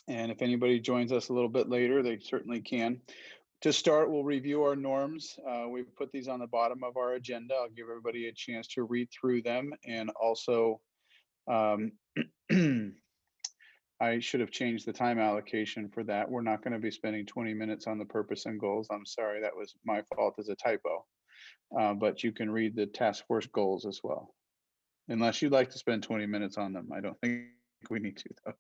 And if anybody joins us a little bit later, they certainly can. To start, we'll review our norms. We've put these on the bottom of our agenda. I'll give everybody a chance to read through them. And also, um, I should have changed the time allocation for that. We're not going to be spending 20 minutes on the purpose and goals. I'm sorry, that was my fault as a typo. But you can read the task force goals as well. Unless you'd like to spend 20 minutes on them. I don't think we need to, though.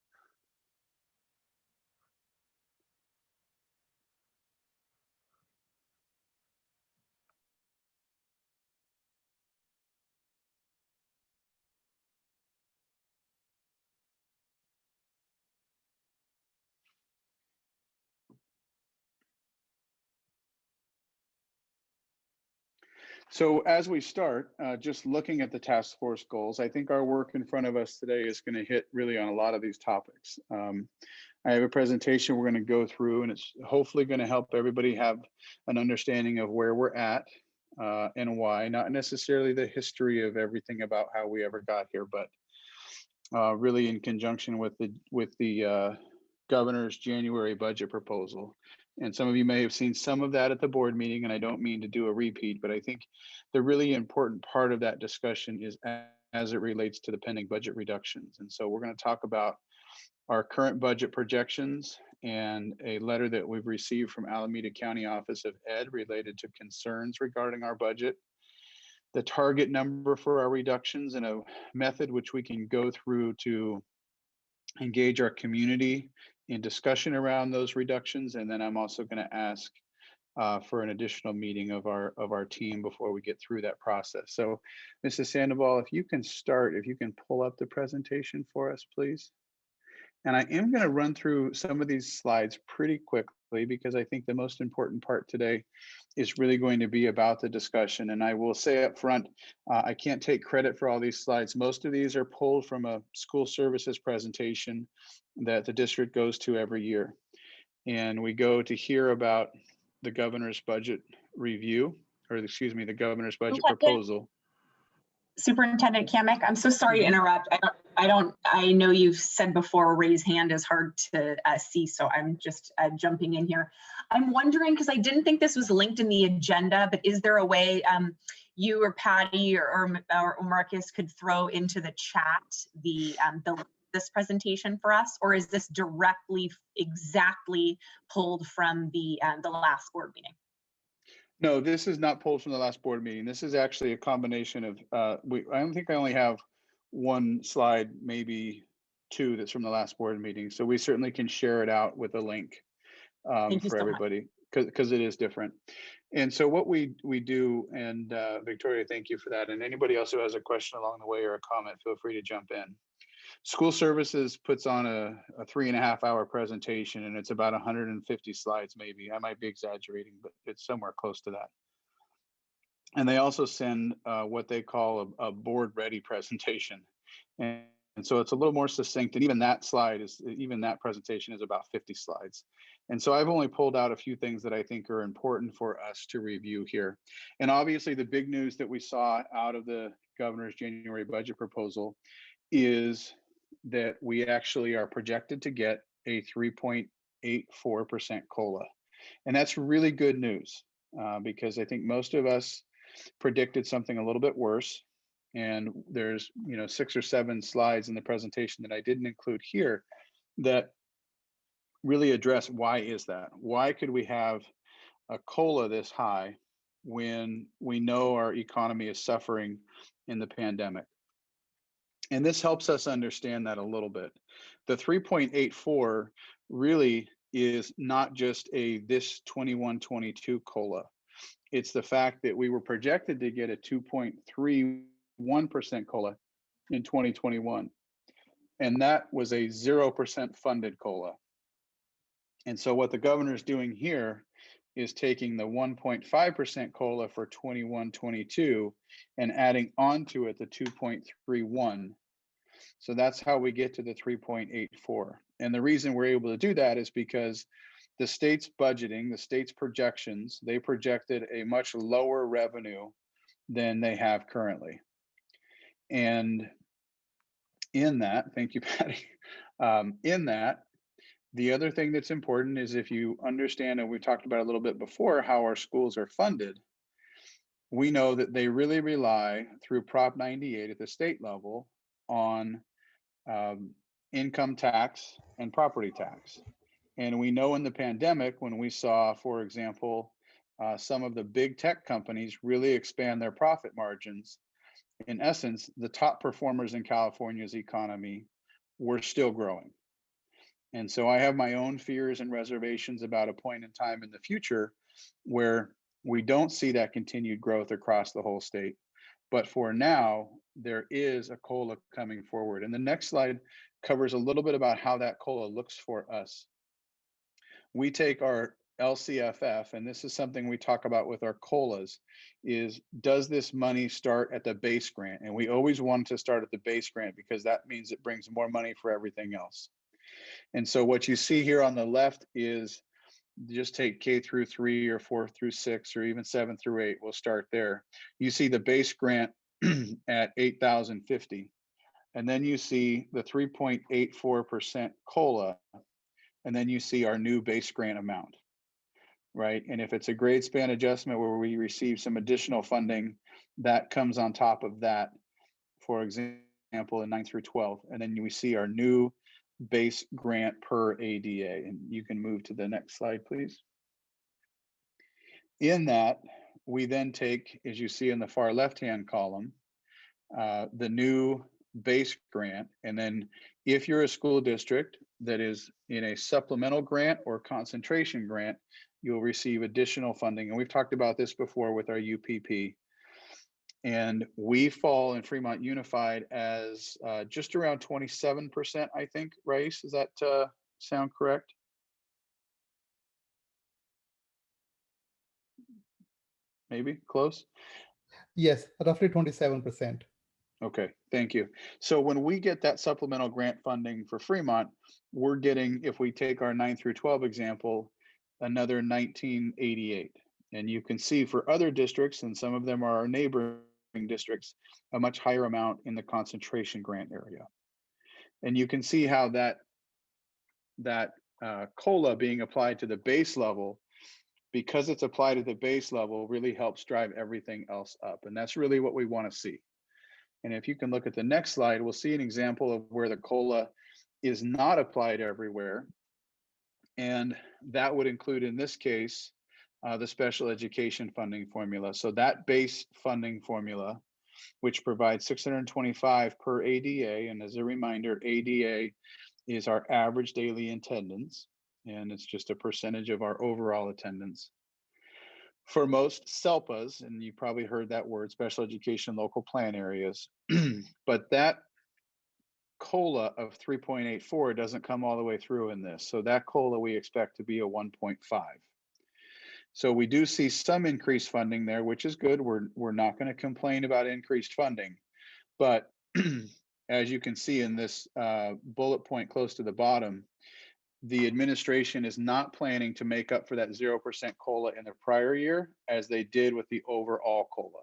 So as we start, just looking at the task force goals, I think our work in front of us today is going to hit really on a lot of these topics. I have a presentation we're going to go through, and it's hopefully going to help everybody have an understanding of where we're at and why, not necessarily the history of everything about how we ever got here, but really in conjunction with the governor's January budget proposal. And some of you may have seen some of that at the board meeting, and I don't mean to do a repeat, but I think the really important part of that discussion is as it relates to the pending budget reductions. And so we're going to talk about our current budget projections and a letter that we've received from Alameda County Office of Ed related to concerns regarding our budget, the target number for our reductions, and a method which we can go through to engage our community in discussion around those reductions. And then I'm also going to ask for an additional meeting of our team before we get through that process. So Mrs. Sandoval, if you can start, if you can pull up the presentation for us, please. And I am going to run through some of these slides pretty quickly because I think the most important part today is really going to be about the discussion. And I will say up front, I can't take credit for all these slides. Most of these are pulled from a school services presentation that the district goes to every year. And we go to hear about the governor's budget review, or excuse me, the governor's budget proposal. Superintendent Kamek, I'm so sorry to interrupt. I know you've said before, raise hand is hard to see, so I'm just jumping in here. I'm wondering, because I didn't think this was linked in the agenda, but is there a way you or Patty or Marcus could throw into the chat this presentation for us, or is this directly exactly pulled from the last board meeting? No, this is not pulled from the last board meeting. This is actually a combination of, I don't think I only have one slide, maybe two that's from the last board meeting. So we certainly can share it out with a link for everybody because it is different. And so what we do, and Victoria, thank you for that. And anybody else who has a question along the way or a comment, feel free to jump in. School Services puts on a 3.5-hour presentation, and it's about 150 slides, maybe. I might be exaggerating, but it's somewhere close to that. And they also send what they call a board-ready presentation. And so it's a little more succinct, and even that presentation is about 50 slides. And so I've only pulled out a few things that I think are important for us to review here. And obviously the big news that we saw out of the governor's January budget proposal is that we actually are projected to get a 3.84% COLA. And that's really good news because I think most of us predicted something a little bit worse. And there's 6 or 7 slides in the presentation that I didn't include here that really address why is that? Why could we have a COLA this high when we know our economy is suffering in the pandemic? And this helps us understand that a little bit. The 3.84 really is not just this 21-22 COLA. It's the fact that we were projected to get a 2.31% COLA in 2021. And that was a 0% funded COLA. And so what the governor is doing here is taking the 1.5% COLA for 21-22 and adding onto it the 2.31. So that's how we get to the 3.84. And the reason we're able to do that is because the state's budgeting, the state's projections, they projected a much lower revenue than they have currently. And in that, thank you, Patty, in that, The other thing that's important is if you understand, and we talked about a little bit before, how our schools are funded, we know that they really rely through Prop 98 at the state level on um, income tax and property tax. And we know in the pandemic, when we saw, for example, some of the big tech companies really expand their profit margins, in essence, the top performers in California's economy were still growing. And so I have my own fears and reservations about a point in time in the future where we don't see that continued growth across the whole state. But for now, there is a COLA coming forward. And the next slide covers a little bit about how that COLA looks for us. We take our LCFF, and this is something we talk about with our COLAs, is does this money start at the base grant? And we always want to start at the base grant because that means it brings more money for everything else. And so what you see here on the left is just take K through 3 or 4 through 6 or even 7 through 8. We'll start there. You see the base grant at 8,050. And then you see the 3.84% COLA. And then you see our new base grant amount, right? And if it's a grade span adjustment where we receive some additional funding, that comes on top of that, for example, in 9 through 12. And then we see our new base grant per ADA. And you can move to the next slide, please. In that, we then take, as you see in the far left-hand column, the new base grant. And then if you're a school district that is in a supplemental grant or concentration grant, you'll receive additional funding. And we've talked about this before with our UPP. And we fall in Fremont Unified as just around 27%, I think, Rice, does that sound correct? Maybe close? Yes, roughly 27%. Okay, thank you. So when we get that supplemental grant funding for Fremont, we're getting, if we take our 9 through 12 example, another 1988. And you can see for other districts, and some of them are our neighboring districts, a much higher amount in the concentration grant area. And you can see how that COLA being applied to the base level, because it's applied at the base level, really helps drive everything else up. And that's really what we want to see. And if you can look at the next slide, we'll see an example of where the COLA is not applied everywhere. And that would include, in this case, the special education funding formula. So that base funding formula, which provides 625 per ADA. And as a reminder, ADA is our average daily attendance, and it's just a percentage of our overall attendance. For most SELPAs, and you probably heard that word, special education local plan areas, but that COLA of 3.84 doesn't come all the way through in this. So that COLA we expect to be a 1.5. So we do see some increased funding there, which is good. We're not going to complain about increased funding, but as you can see in this bullet point close to the bottom, the administration is not planning to make up for that 0% COLA in the prior year as they did with the overall COLA.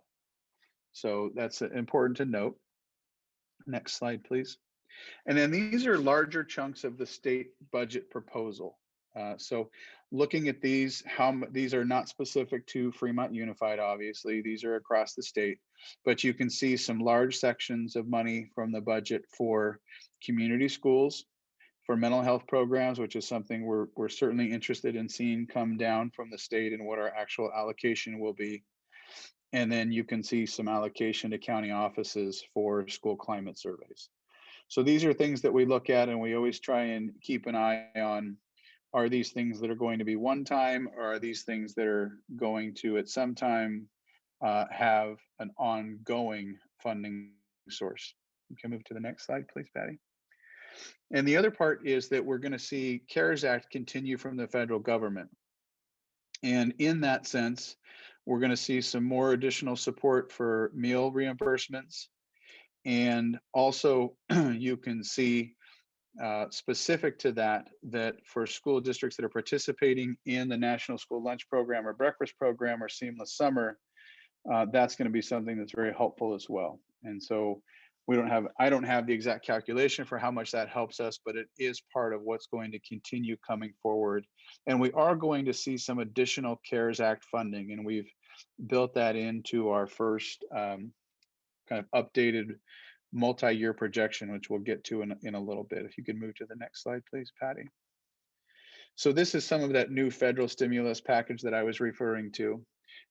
So that's important to note. Next slide, please. And then these are larger chunks of the state budget proposal. So looking at these, these are not specific to Fremont Unified, obviously, these are across the state, but you can see some large sections of money from the budget for community schools, for mental health programs, which is something we're certainly interested in seeing come down from the state and what our actual allocation will be. And then you can see some allocation to county offices for school climate surveys. So these are things that we look at, and we always try and keep an eye on. Are these things that are going to be one time, or are these things that are going to at some time have an ongoing funding source? You can move to the next slide, please, Patty. And the other part is that we're going to see CARES Act continue from the federal government. And in that sense, we're going to see some more additional support for meal reimbursements. And also you can see specific to that for school districts that are participating in the National School Lunch Program or Breakfast Program or Seamless Summer, that's going to be something that's very helpful as well. And so I don't have the exact calculation for how much that helps us, but it is part of what's going to continue coming forward. And we are going to see some additional CARES Act funding, and we've built that into our first kind of updated multi-year projection, which we'll get to in a little bit. If you could move to the next slide, please, Patty. So this is some of that new federal stimulus package that I was referring to.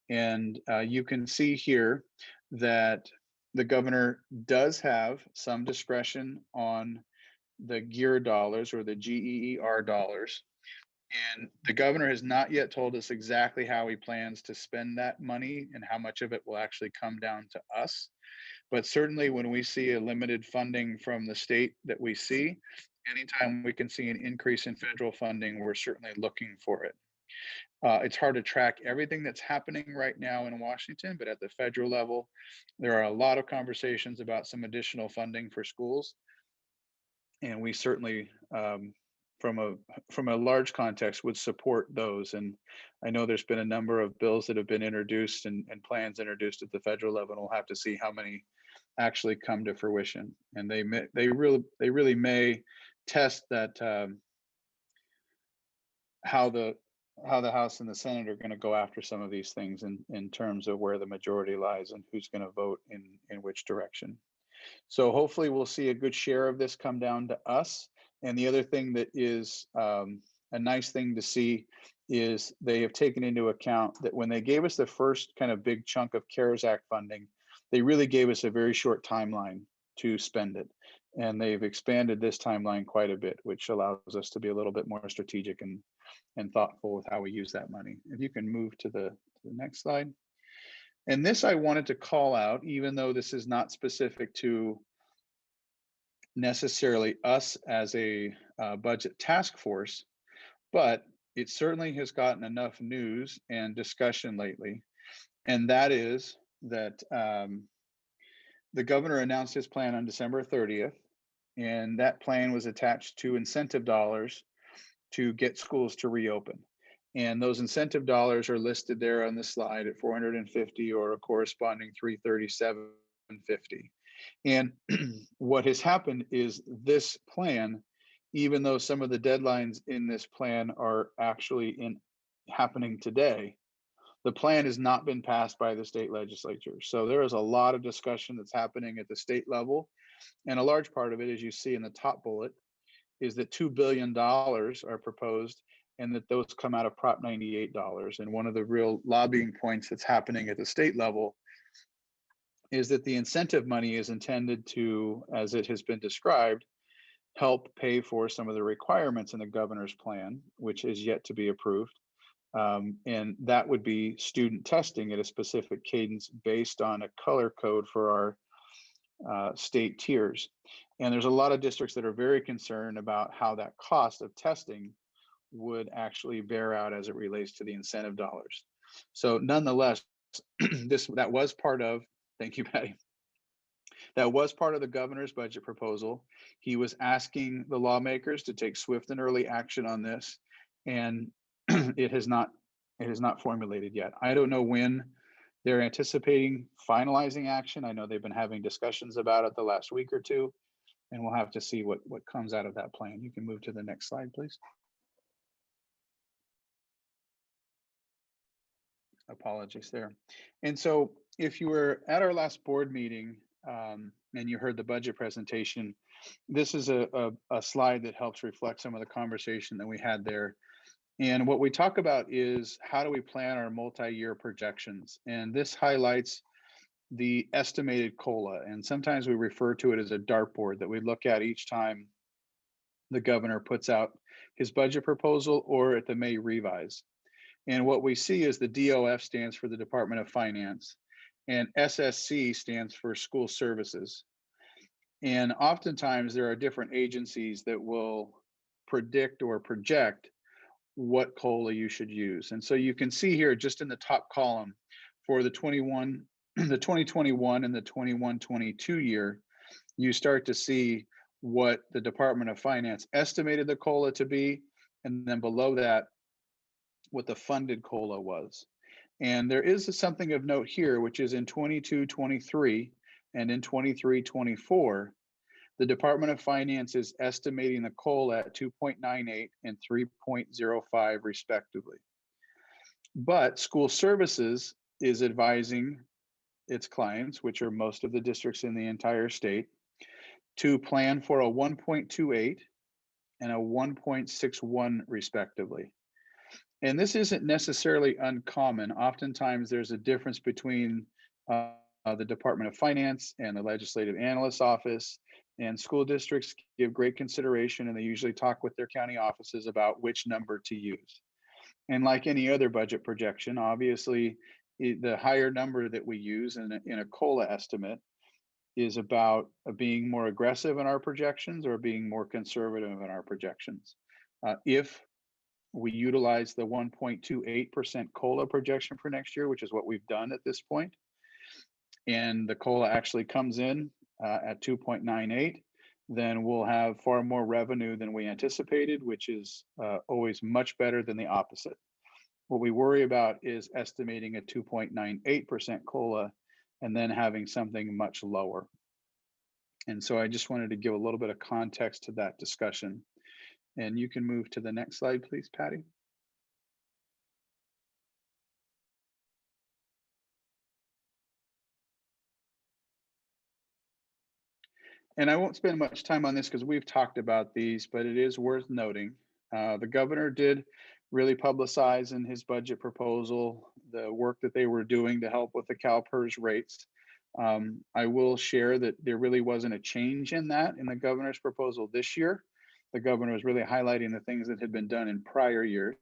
And you can see here that the governor does have some discretion on the GEER dollars, or the GEER dollars. And the governor has not yet told us exactly how he plans to spend that money and how much of it will actually come down to us. But certainly when we see a limited funding from the state that we see, anytime we can see an increase in federal funding, we're certainly looking for it. It's hard to track everything that's happening right now in Washington, but at the federal level, there are a lot of conversations about some additional funding for schools. And we certainly, from a large context, would support those. And I know there's been a number of bills that have been introduced and plans introduced at the federal level, and we'll have to see how many actually come to fruition. And they really may test that how the House and the Senate are going to go after some of these things in terms of where the majority lies and who's going to vote in which direction. So hopefully we'll see a good share of this come down to us. And the other thing that is a nice thing to see is they have taken into account that when they gave us the first kind of big chunk of CARES Act funding, they really gave us a very short timeline to spend it. And they've expanded this timeline quite a bit, which allows us to be a little bit more strategic and thoughtful with how we use that money. If you can move to the next slide. And this I wanted to call out, even though this is not specific to necessarily us as a budget task force, but it certainly has gotten enough news and discussion lately. And that is that the governor announced his plan on December 30th, and that plan was attached to incentive dollars to get schools to reopen. And those incentive dollars are listed there on the slide at 450 or a corresponding 337.50. And what has happened is this plan, even though some of the deadlines in this plan are actually happening today, the plan has not been passed by the state legislature. So there is a lot of discussion that's happening at the state level. And a large part of it, as you see in the top bullet, is that $2 billion are proposed and that those come out of Prop 98 dollars. And one of the real lobbying points that's happening at the state level is that the incentive money is intended to, as it has been described, help pay for some of the requirements in the governor's plan, which is yet to be approved. And that would be student testing at a specific cadence based on a color code for our state tiers. And there's a lot of districts that are very concerned about how that cost of testing would actually bear out as it relates to the incentive dollars. So nonetheless, that was part of, thank you, Patty. That was part of the governor's budget proposal. He was asking the lawmakers to take swift and early action on this, and it has not formulated yet. I don't know when they're anticipating finalizing action. I know they've been having discussions about it the last week or two, and we'll have to see what comes out of that plan. You can move to the next slide, please. Apologies there. And so if you were at our last board meeting and you heard the budget presentation, this is a slide that helps reflect some of the conversation that we had there. And what we talk about is how do we plan our multi-year projections? And this highlights the estimated COLA. And sometimes we refer to it as a dartboard that we look at each time the governor puts out his budget proposal or at the May revise. And what we see is the DOF stands for the Department of Finance, and SSC stands for School Services. And oftentimes there are different agencies that will predict or project what COLA you should use. And so you can see here just in the top column for the 2021 and the 21-22 year, you start to see what the Department of Finance estimated the COLA to be, and then below that, what the funded COLA was. And there is something of note here, which is in 22-23, And in 23-24, the Department of Finance is estimating the COLA at 2.98 and 3.05 respectively. But school services is advising its clients, which are most of the districts in the entire state, to plan for a 1.28 and a 1.61 respectively. And this isn't necessarily uncommon. Oftentimes there's a difference between the Department of Finance and the Legislative Analyst's Office, and school districts give great consideration, and they usually talk with their county offices about which number to use. And like any other budget projection, obviously, the higher number that we use in a COLA estimate is about being more aggressive in our projections or being more conservative in our projections. If we utilize the 1.28% COLA projection for next year, which is what we've done at this point, and the COLA actually comes in at 2.98, then we'll have far more revenue than we anticipated, which is always much better than the opposite. What we worry about is estimating a 2.98% COLA and then having something much lower. And so I just wanted to give a little bit of context to that discussion. And you can move to the next slide, please, Patty. And I won't spend much time on this because we've talked about these, but it is worth noting. The governor did really publicize in his budget proposal the work that they were doing to help with the Calpers rates. I will share that there really wasn't a change in that in the governor's proposal this year. The governor was really highlighting the things that had been done in prior years.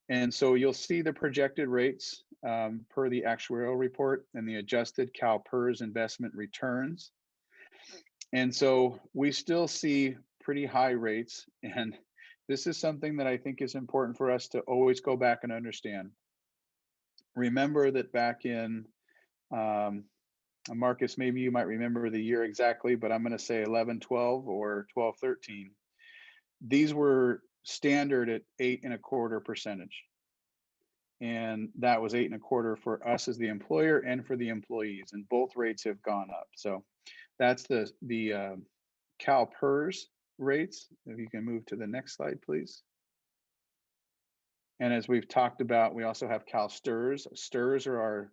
And so you'll see the projected rates per the actuarial report and the adjusted Calpers investment returns. And so we still see pretty high rates. And this is something that I think is important for us to always go back and understand. Remember that back in, Marcus, maybe you might remember the year exactly, but I'm going to say 11-12 or 12-13. These were standard at 8.25%. And that was 8.25 for us as the employer and for the employees, and both rates have gone up. So that's the Calpers rates. If you can move to the next slide, please. And as we've talked about, we also have Calstrs. Strs are our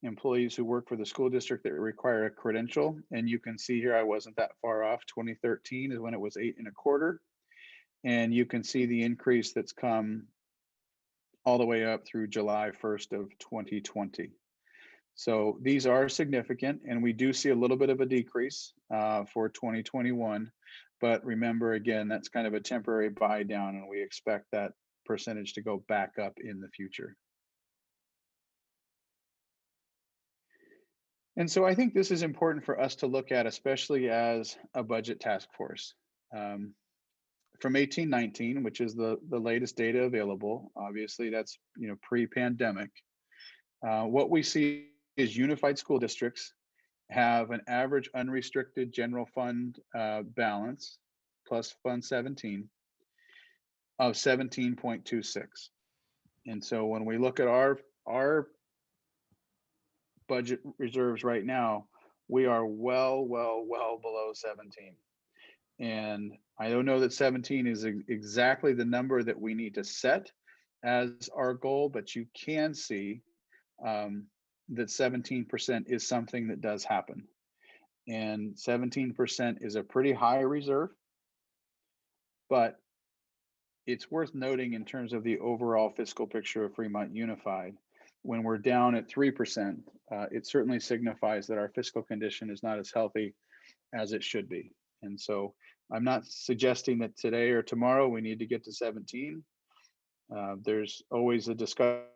employees who work for the school district that require a credential. And you can see here, I wasn't that far off. 2013 is when it was 8.25. And you can see the increase that's come all the way up through July 1st of 2020. So these are significant, and we do see a little bit of a decrease for 2021. But remember, again, that's kind of a temporary buy down, and we expect that percentage to go back up in the future. And so I think this is important for us to look at, especially as a budget task force. From 18-19, which is the latest data available, obviously that's pre-pandemic. What we see is unified school districts have an average unrestricted general fund balance plus Fund 17 of 17.26. And so when we look at our budget reserves right now, we are well below 17. And I don't know that 17 is exactly the number that we need to set as our goal, but you can see that 17% is something that does happen. And 17% is a pretty high reserve, but it's worth noting in terms of the overall fiscal picture of Fremont Unified, when we're down at 3%, it certainly signifies that our fiscal condition is not as healthy as it should be. And so I'm not suggesting that today or tomorrow we need to get to 17. There's always a discussion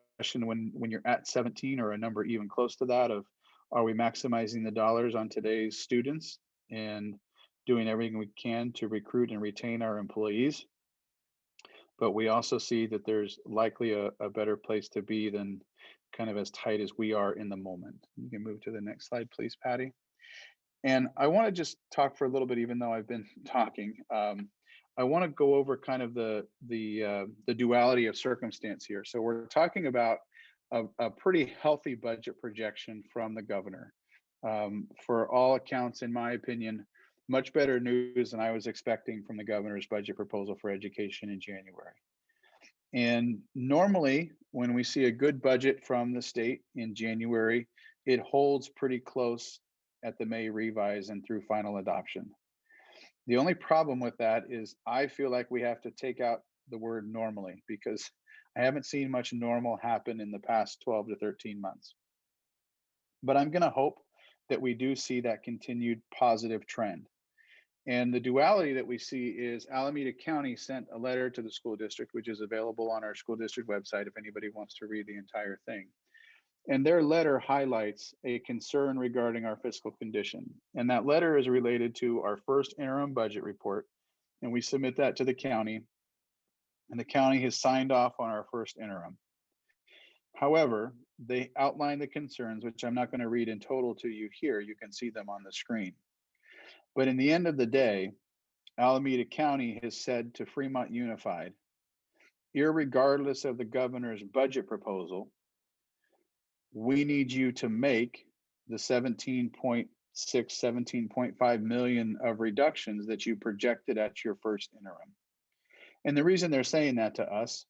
when you're at 17 or a number even close to that of, are we maximizing the dollars on today's students and doing everything we can to recruit and retain our employees? But we also see that there's likely a better place to be than kind of as tight as we are in the moment. You can move to the next slide, please, Patty. And I want to just talk for a little bit, even though I've been talking. I want to go over kind of the duality of circumstance here. So we're talking about a pretty healthy budget projection from the governor. for all accounts, in my opinion, much better news than I was expecting from the governor's budget proposal for education in January. And normally, when we see a good budget from the state in January, it holds pretty close at the May revise and through final adoption. The only problem with that is I feel like we have to take out the word normally, because I haven't seen much normal happen in the past 12 to 13 months. But I'm going to hope that we do see that continued positive trend. And the duality that we see is Alameda County sent a letter to the school district, which is available on our school district website if anybody wants to read the entire thing. And their letter highlights a concern regarding our fiscal condition. And that letter is related to our first interim budget report. And we submit that to the county. And the county has signed off on our first interim. However, they outline the concerns, which I'm not going to read in total to you here. You can see them on the screen. But in the end of the day, Alameda County has said to Fremont Unified, irregardless of the governor's budget proposal, we need you to make the 17.6, 17.5 million of reductions that you projected at your first interim. And the reason they're saying that to us,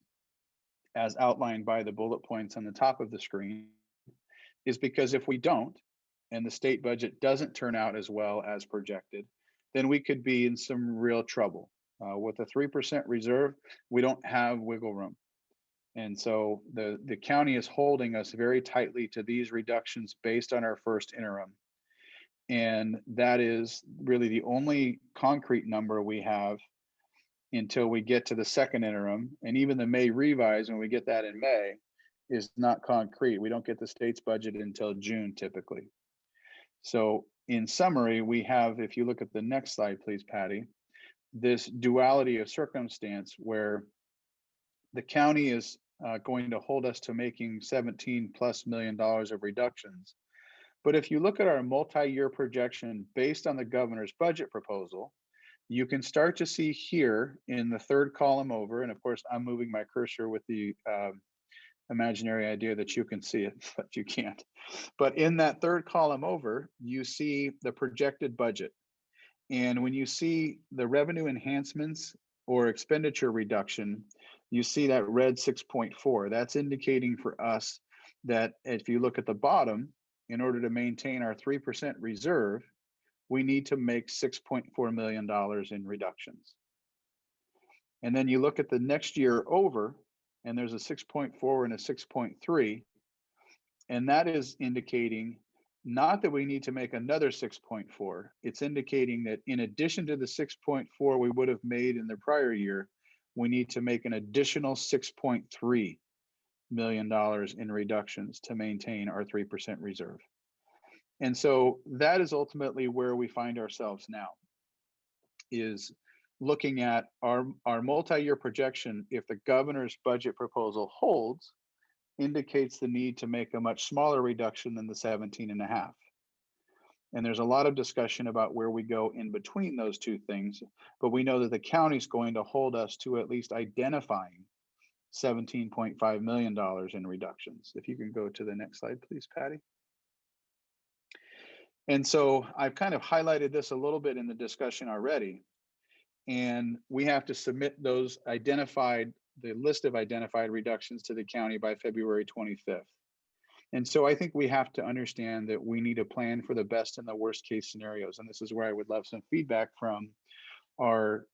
as outlined by the bullet points on the top of the screen, is because if we don't, and the state budget doesn't turn out as well as projected, then we could be in some real trouble. With a 3% reserve, we don't have wiggle room. And so the county is holding us very tightly to these reductions based on our first interim. And that is really the only concrete number we have until we get to the second interim. And even the May revise, when we get that in May, is not concrete. We don't get the state's budget until June typically. So in summary, we have, if you look at the next slide, please, Patty, this duality of circumstance where the county is going to hold us to making $17+ million of reductions. But if you look at our multi-year projection based on the governor's budget proposal, you can start to see here in the third column over, and of course, I'm moving my cursor with the imaginary idea that you can see it, but you can't. But in that third column over, you see the projected budget. And when you see the revenue enhancements or expenditure reduction, you see that red 6.4. That's indicating for us that if you look at the bottom, in order to maintain our 3% reserve, we need to make $6.4 million in reductions. And then you look at the next year over, and there's a 6.4 and a 6.3, and that is indicating not that we need to make another 6.4. It's indicating that in addition to the 6.4 we would have made in the prior year, we need to make an additional $6.3 million in reductions to maintain our 3% reserve. And so that is ultimately where we find ourselves now, is looking at our multi-year projection. If the governor's budget proposal holds, indicates the need to make a much smaller reduction than the 17.5. And there's a lot of discussion about where we go in between those two things, but we know that the county's going to hold us to at least identifying $17.5 million in reductions. If you can go to the next slide, please, Patty. And so I've kind of highlighted this a little bit in the discussion already. And we have to submit those the list of identified reductions to the county by February 25th. And so I think we have to understand that we need a plan for the best and the worst case scenarios. And this is where I would love some feedback from our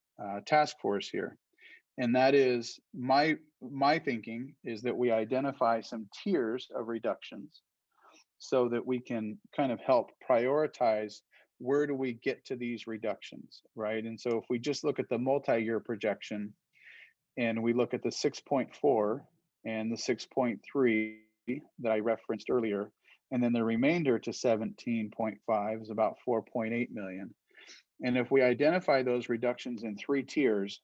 task force here. And that is my thinking is that we identify some tiers of reductions so that we can kind of help prioritize where do we get to these reductions, right? And so if we just look at the multi-year projection and we look at the 6.4 and the 6.3 that I referenced earlier, and then the remainder to 17.5 is about 4.8 million. And if we identify those reductions in 3 tiers,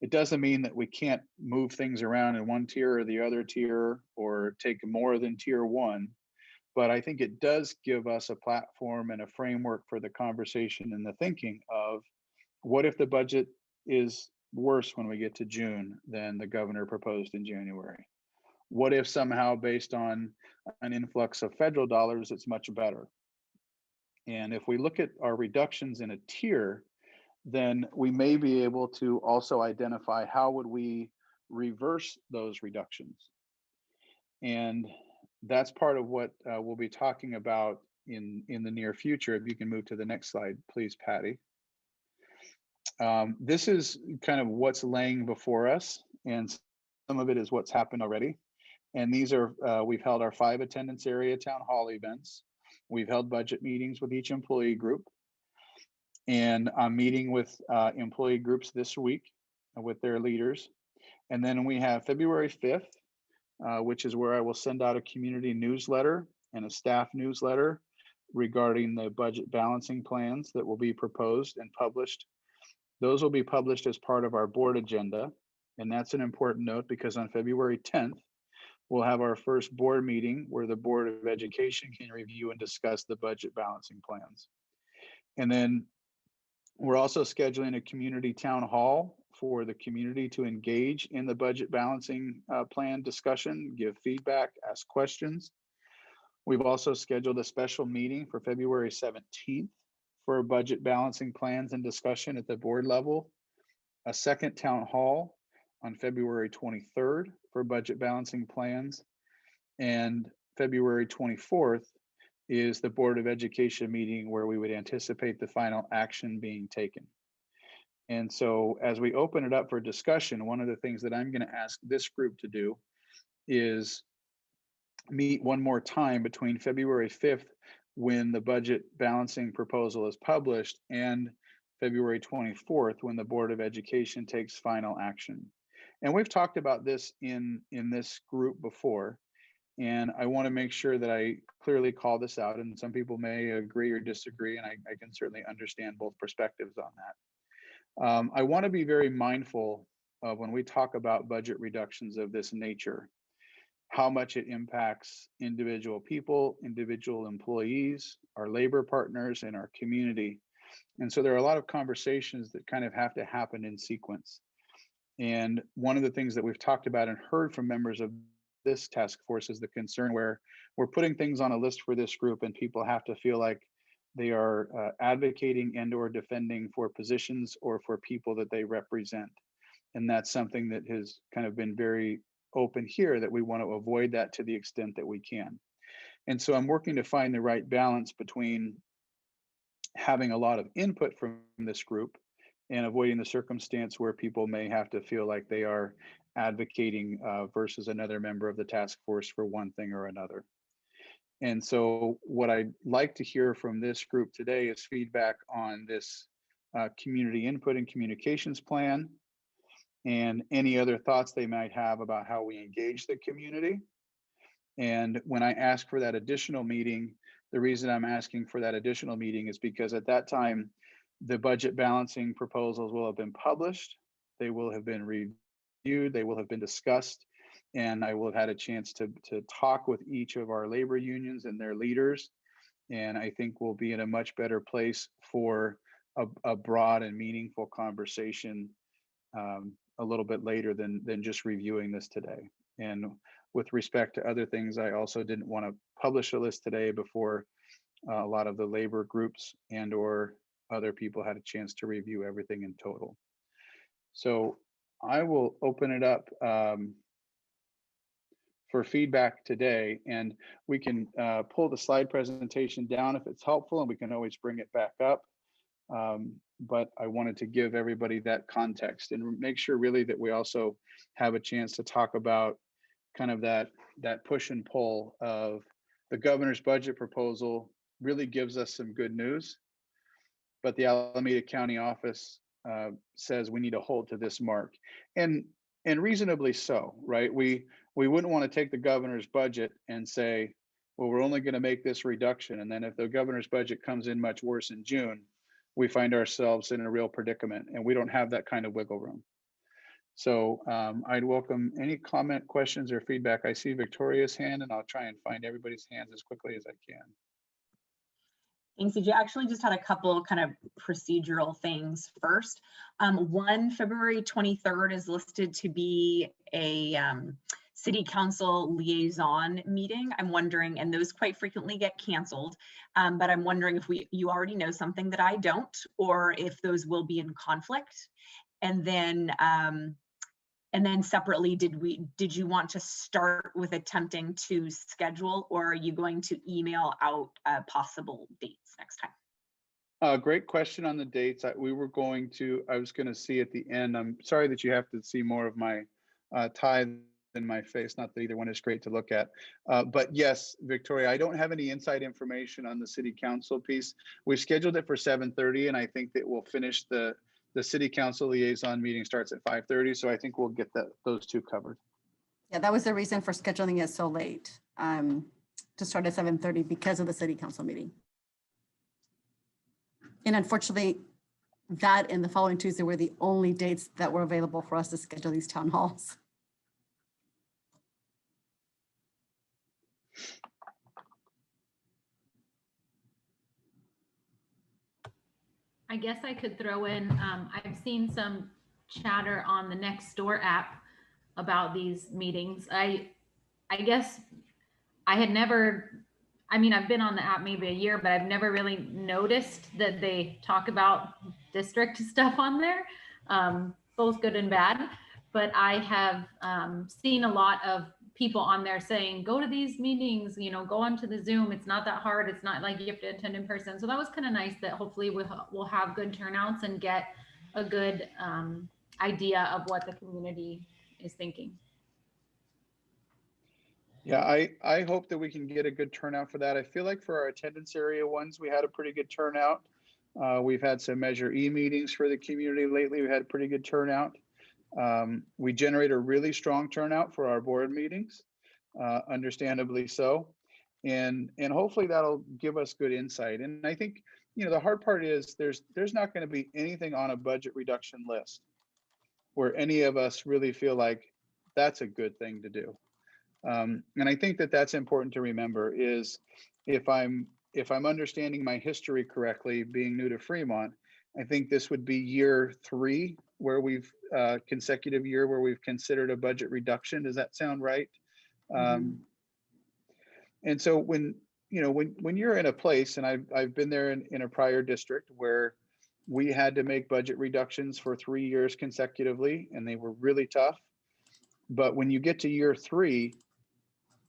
it doesn't mean that we can't move things around in one tier or the other tier or take more than tier 1. But I think it does give us a platform and a framework for the conversation and the thinking of what if the budget is worse when we get to June than the governor proposed in January? What if somehow based on an influx of federal dollars, it's much better? And if we look at our reductions in a tier, then we may be able to also identify how would we reverse those reductions. And that's part of what we'll be talking about in the near future. If you can move to the next slide, please, Patty. This is kind of what's laying before us, and some of it is what's happened already. And these are, we've held our 5 attendance area town hall events. We've held budget meetings with each employee group. And I'm meeting with employee groups this week with their leaders. And then we have February 5th, which is where I will send out a community newsletter and a staff newsletter regarding the budget balancing plans that will be proposed and published. Those will be published as part of our board agenda. And that's an important note because on February 10th, we'll have our first board meeting where the Board of Education can review and discuss the budget balancing plans. And then we're also scheduling a community town hall for the community to engage in the budget balancing plan discussion, give feedback, ask questions. We've also scheduled a special meeting for February 17th for budget balancing plans and discussion at the board level, a second town hall on February 23rd for budget balancing plans, and February 24th is the Board of Education meeting where we would anticipate the final action being taken. And so as we open it up for discussion, one of the things that I'm going to ask this group to do is meet one more time between February 5th, when the budget balancing proposal is published, and February 24th, when the Board of Education takes final action. And we've talked about this in this group before, and I want to make sure that I clearly call this out, and some people may agree or disagree, and I can certainly understand both perspectives on that. I want to be very mindful of when we talk about budget reductions of this nature, how much it impacts individual people, individual employees, our labor partners, and our community. And so there are a lot of conversations that kind of have to happen in sequence. And one of the things that we've talked about and heard from members of this task force is the concern where we're putting things on a list for this group and people have to feel like they are advocating and or defending for positions or for people that they represent. And that's something that has kind of been very open here, that we want to avoid that to the extent that we can. And so I'm working to find the right balance between having a lot of input from this group and avoiding the circumstance where people may have to feel like they are advocating versus another member of the task force for one thing or another. And so what I'd like to hear from this group today is feedback on this community input and communications plan, and any other thoughts they might have about how we engage the community. And when I ask for that additional meeting, the reason I'm asking for that additional meeting is because at that time, the budget balancing proposals will have been published, they will have been reviewed, they will have been discussed, and I will have had a chance to talk with each of our labor unions and their leaders. And I think we'll be in a much better place for a broad and meaningful conversation a little bit later than just reviewing this today. And with respect to other things, I also didn't want to publish a list today before a lot of the labor groups and or other people had a chance to review everything in total. So I will open it up for feedback today, and we can pull the slide presentation down if it's helpful, and we can always bring it back up. But I wanted to give everybody that context and make sure really that we also have a chance to talk about kind of that push and pull of the governor's budget proposal really gives us some good news, but the Alameda County office says we need to hold to this mark, and reasonably so, right? We wouldn't want to take the governor's budget and say, well, we're only going to make this reduction, and then if the governor's budget comes in much worse in June, we find ourselves in a real predicament, and we don't have that kind of wiggle room. So I'd welcome any comment, questions, or feedback. I see Victoria's hand, and I'll try and find everybody's hands as quickly as I can. Thanks, CJ. I actually just had a couple kind of procedural things first. One, February 23rd is listed to be a city council liaison meeting. I'm wondering, and those quite frequently get canceled, but I'm wondering if you already know something that I don't, or if those will be in conflict. And then separately, did you want to start with attempting to schedule, or are you going to email out possible dates next time? Great question on the dates. I was going to see at the end. I'm sorry that you have to see more of my tie in my face. Not that either one is great to look at. But yes, Victoria, I don't have any inside information on the city council piece. We scheduled it for 7:30, and I think that we'll finish the city council liaison meeting starts at 5:30. So I think we'll get those two covered. Yeah, that was the reason for scheduling it so late, to start at 7:30 because of the city council meeting. And unfortunately, that and the following Tuesday were the only dates that were available for us to schedule these town halls. I guess I could throw in, I've seen some chatter on the Nextdoor app about these meetings. I guess I had never, I mean, I've been on the app maybe a year, but I've never really noticed that they talk about district stuff on there, both good and bad. But I have seen a lot of people on there saying, go to these meetings, you know, go onto the Zoom. It's not that hard. It's not like you have to attend in person. So that was kind of nice that hopefully we'll have good turnouts and get a good idea of what the community is thinking. Yeah, I hope that we can get a good turnout for that. I feel like for our attendance area ones, we had a pretty good turnout. We've had some Measure E meetings for the community lately. We had a pretty good turnout. We generate a really strong turnout for our board meetings, understandably so. And hopefully that'll give us good insight. And I think, you know, the hard part is there's not going to be anything on a budget reduction list where any of us really feel like that's a good thing to do. And I think that that's important to remember is if I'm understanding my history correctly, being new to Fremont, I think this would be year 3 where we've consecutive year where we've considered a budget reduction. Does that sound right? And so when you're in a place, and I've been there in a prior district where we had to make budget reductions for 3 years consecutively, and they were really tough. But when you get to year 3,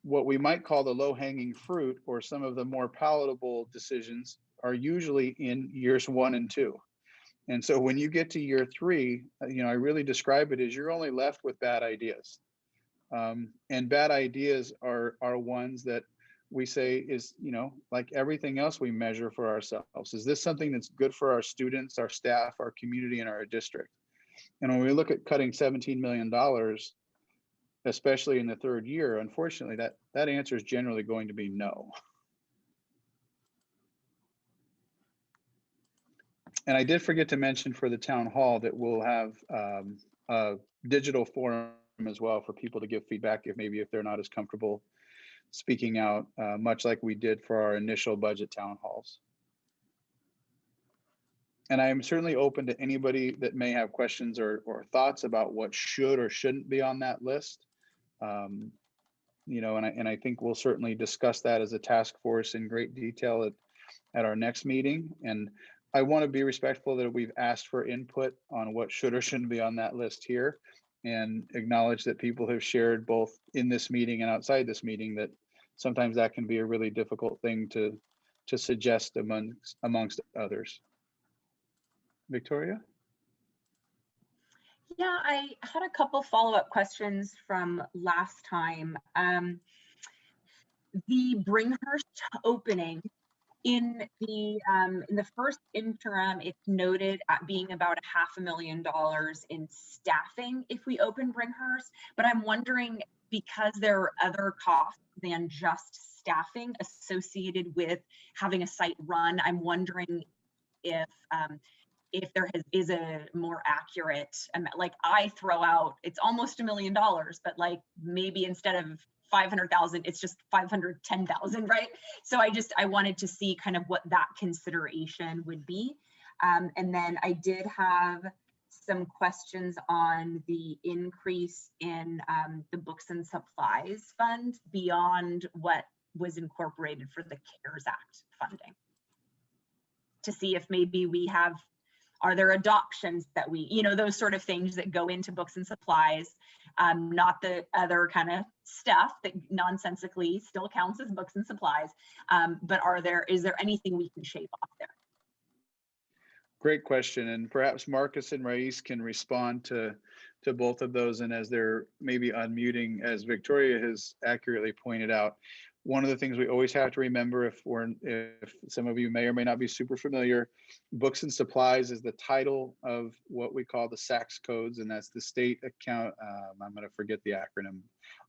what we might call the low-hanging fruit or some of the more palatable decisions are usually in years 1 and 2. And so when you get to year 3, you know, I really describe it as you're only left with bad ideas. And bad ideas are ones that we say is, you know, like everything else we measure for ourselves. Is this something that's good for our students, our staff, our community, and our district? And when we look at cutting $17 million, especially in the 3rd year, unfortunately, that answer is generally going to be no. And I did forget to mention for the town hall that we'll have a digital forum as well for people to give feedback if they're not as comfortable speaking out, much like we did for our initial budget town halls. And I am certainly open to anybody that may have questions or thoughts about what should or shouldn't be on that list. You know, and I think we'll certainly discuss that as a task force in great detail at our next meeting. And I want to be respectful that we've asked for input on what should or shouldn't be on that list here, and acknowledge that people have shared both in this meeting and outside this meeting that sometimes that can be a really difficult thing to suggest amongst others. Victoria? Yeah, I had a couple follow-up questions from last time. The Bringhurst opening in the first interim, it's noted at being about $500,000 in staffing if we open Bringhurst. But I'm wondering, because there are other costs than just staffing associated with having a site run, I'm wondering if there is a more accurate, like I throw out, it's almost $1 million, but like maybe instead of 500,000, it's just 510,000, right? So I wanted to see kind of what that consideration would be. And then I did have some questions on the increase in the books and supplies fund beyond what was incorporated for the CARES Act funding. To see if maybe we have, are there adoptions that we, you know, those sort of things that go into books and supplies, not the other kind of stuff that nonsensically still counts as books and supplies, but is there anything we can shave off there? Great question, and perhaps Marcus and Rais can respond to both of those. And as they're maybe unmuting, as Victoria has accurately pointed out, one of the things we always have to remember, if some of you may or may not be super familiar, books and supplies is the title of what we call the Sax Codes, and that's the state account. I'm going to forget the acronym.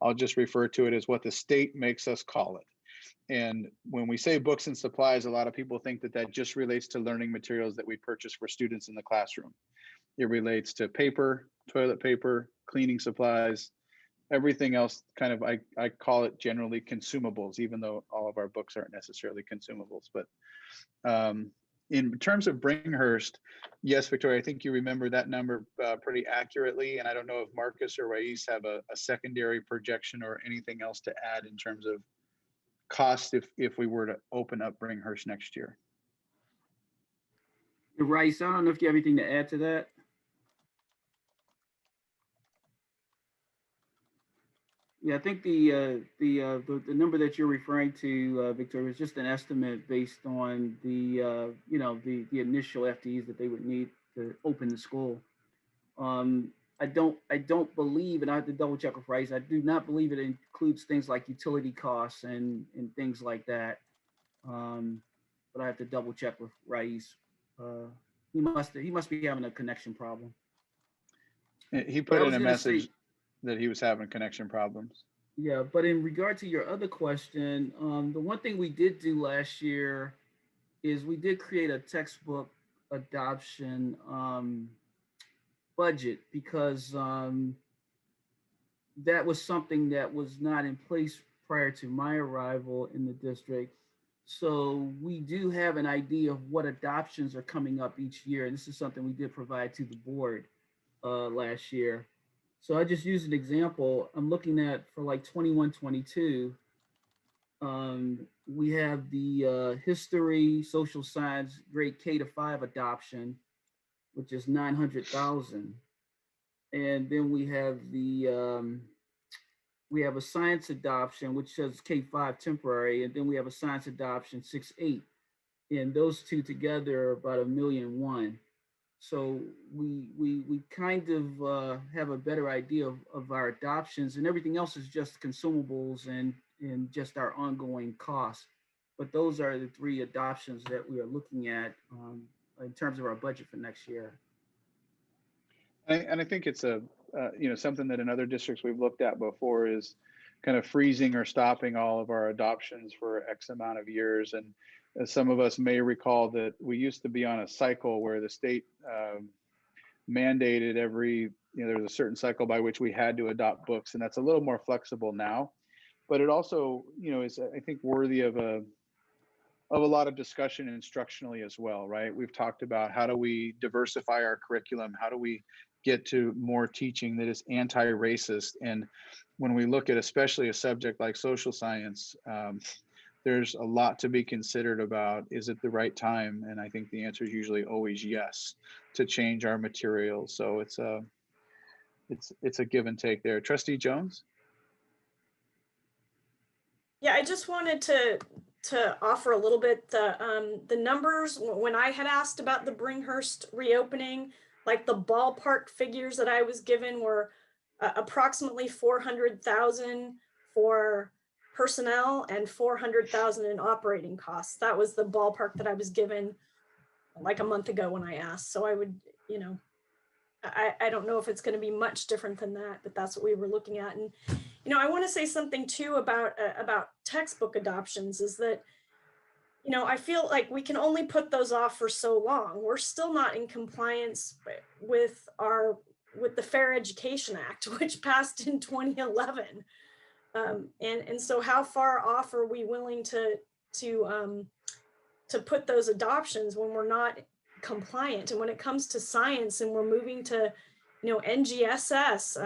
I'll just refer to it as what the state makes us call it. And when we say books and supplies, a lot of people think that that just relates to learning materials that we purchase for students in the classroom. It relates to paper, toilet paper, cleaning supplies, everything else. Kind of, I call it generally consumables, even though all of our books aren't necessarily consumables. But in terms of Bringhurst, yes, Victoria, I think you remember that number pretty accurately. And I don't know if Marcus or Rais have a secondary projection or anything else to add in terms of cost if we were to open up Bringhurst next year. Rais, I don't know if you have anything to add to that. Yeah, I think the number that you're referring to, Victoria, is just an estimate based on the the initial FTEs that they would need to open the school. I don't believe, and I have to double check with Rais, I do not believe it includes things like utility costs and things like that. But I have to double check with Rais. He must be having a connection problem. He put in a message that he was having connection problems. Yeah, but in regard to your other question, the one thing we did do last year is we did create a textbook adoption budget, because that was something that was not in place prior to my arrival in the district. So we do have an idea of what adoptions are coming up each year. And this is something we did provide to the board last year. So I just use an example. I'm looking at for like 21-22. We have the history, social science, grade K to 5 adoption, which is 900,000. And then we have a science adoption, which says K5 temporary, and then we have a science adoption 6-8. And those two together are about $1.1 million. So we kind of have a better idea of our adoptions, and everything else is just consumables and just our ongoing costs. But those are the 3 adoptions that we are looking at in terms of our budget for next year. And I think it's something that in other districts we've looked at before is kind of freezing or stopping all of our adoptions for X amount of years. And as some of us may recall, that we used to be on a cycle where the state mandated there was a certain cycle by which we had to adopt books, and that's a little more flexible now. But it also, is, I think, worthy of a lot of discussion instructionally as well, right? We've talked about how do we diversify our curriculum? How do we get to more teaching that is anti-racist? And when we look at especially a subject like social science, there's a lot to be considered about. Is it the right time? And I think the answer is usually always yes, to change our materials. So it's a give and take there. Trustee Jones? Yeah, I just wanted to offer a little bit the numbers. When I had asked about the Bringhurst reopening, like the ballpark figures that I was given were approximately 400,000 for personnel and 400,000 in operating costs. That was the ballpark that I was given like a month ago when I asked. So I would, I don't know if it's going to be much different than that, but that's what we were looking at. And I want to say something too about textbook adoptions is that, I feel like we can only put those off for so long. We're still not in compliance with the Fair Education Act, which passed in 2011. And so how far off are we willing to put those adoptions when we're not compliant. And when it comes to science and we're moving to, NGSS,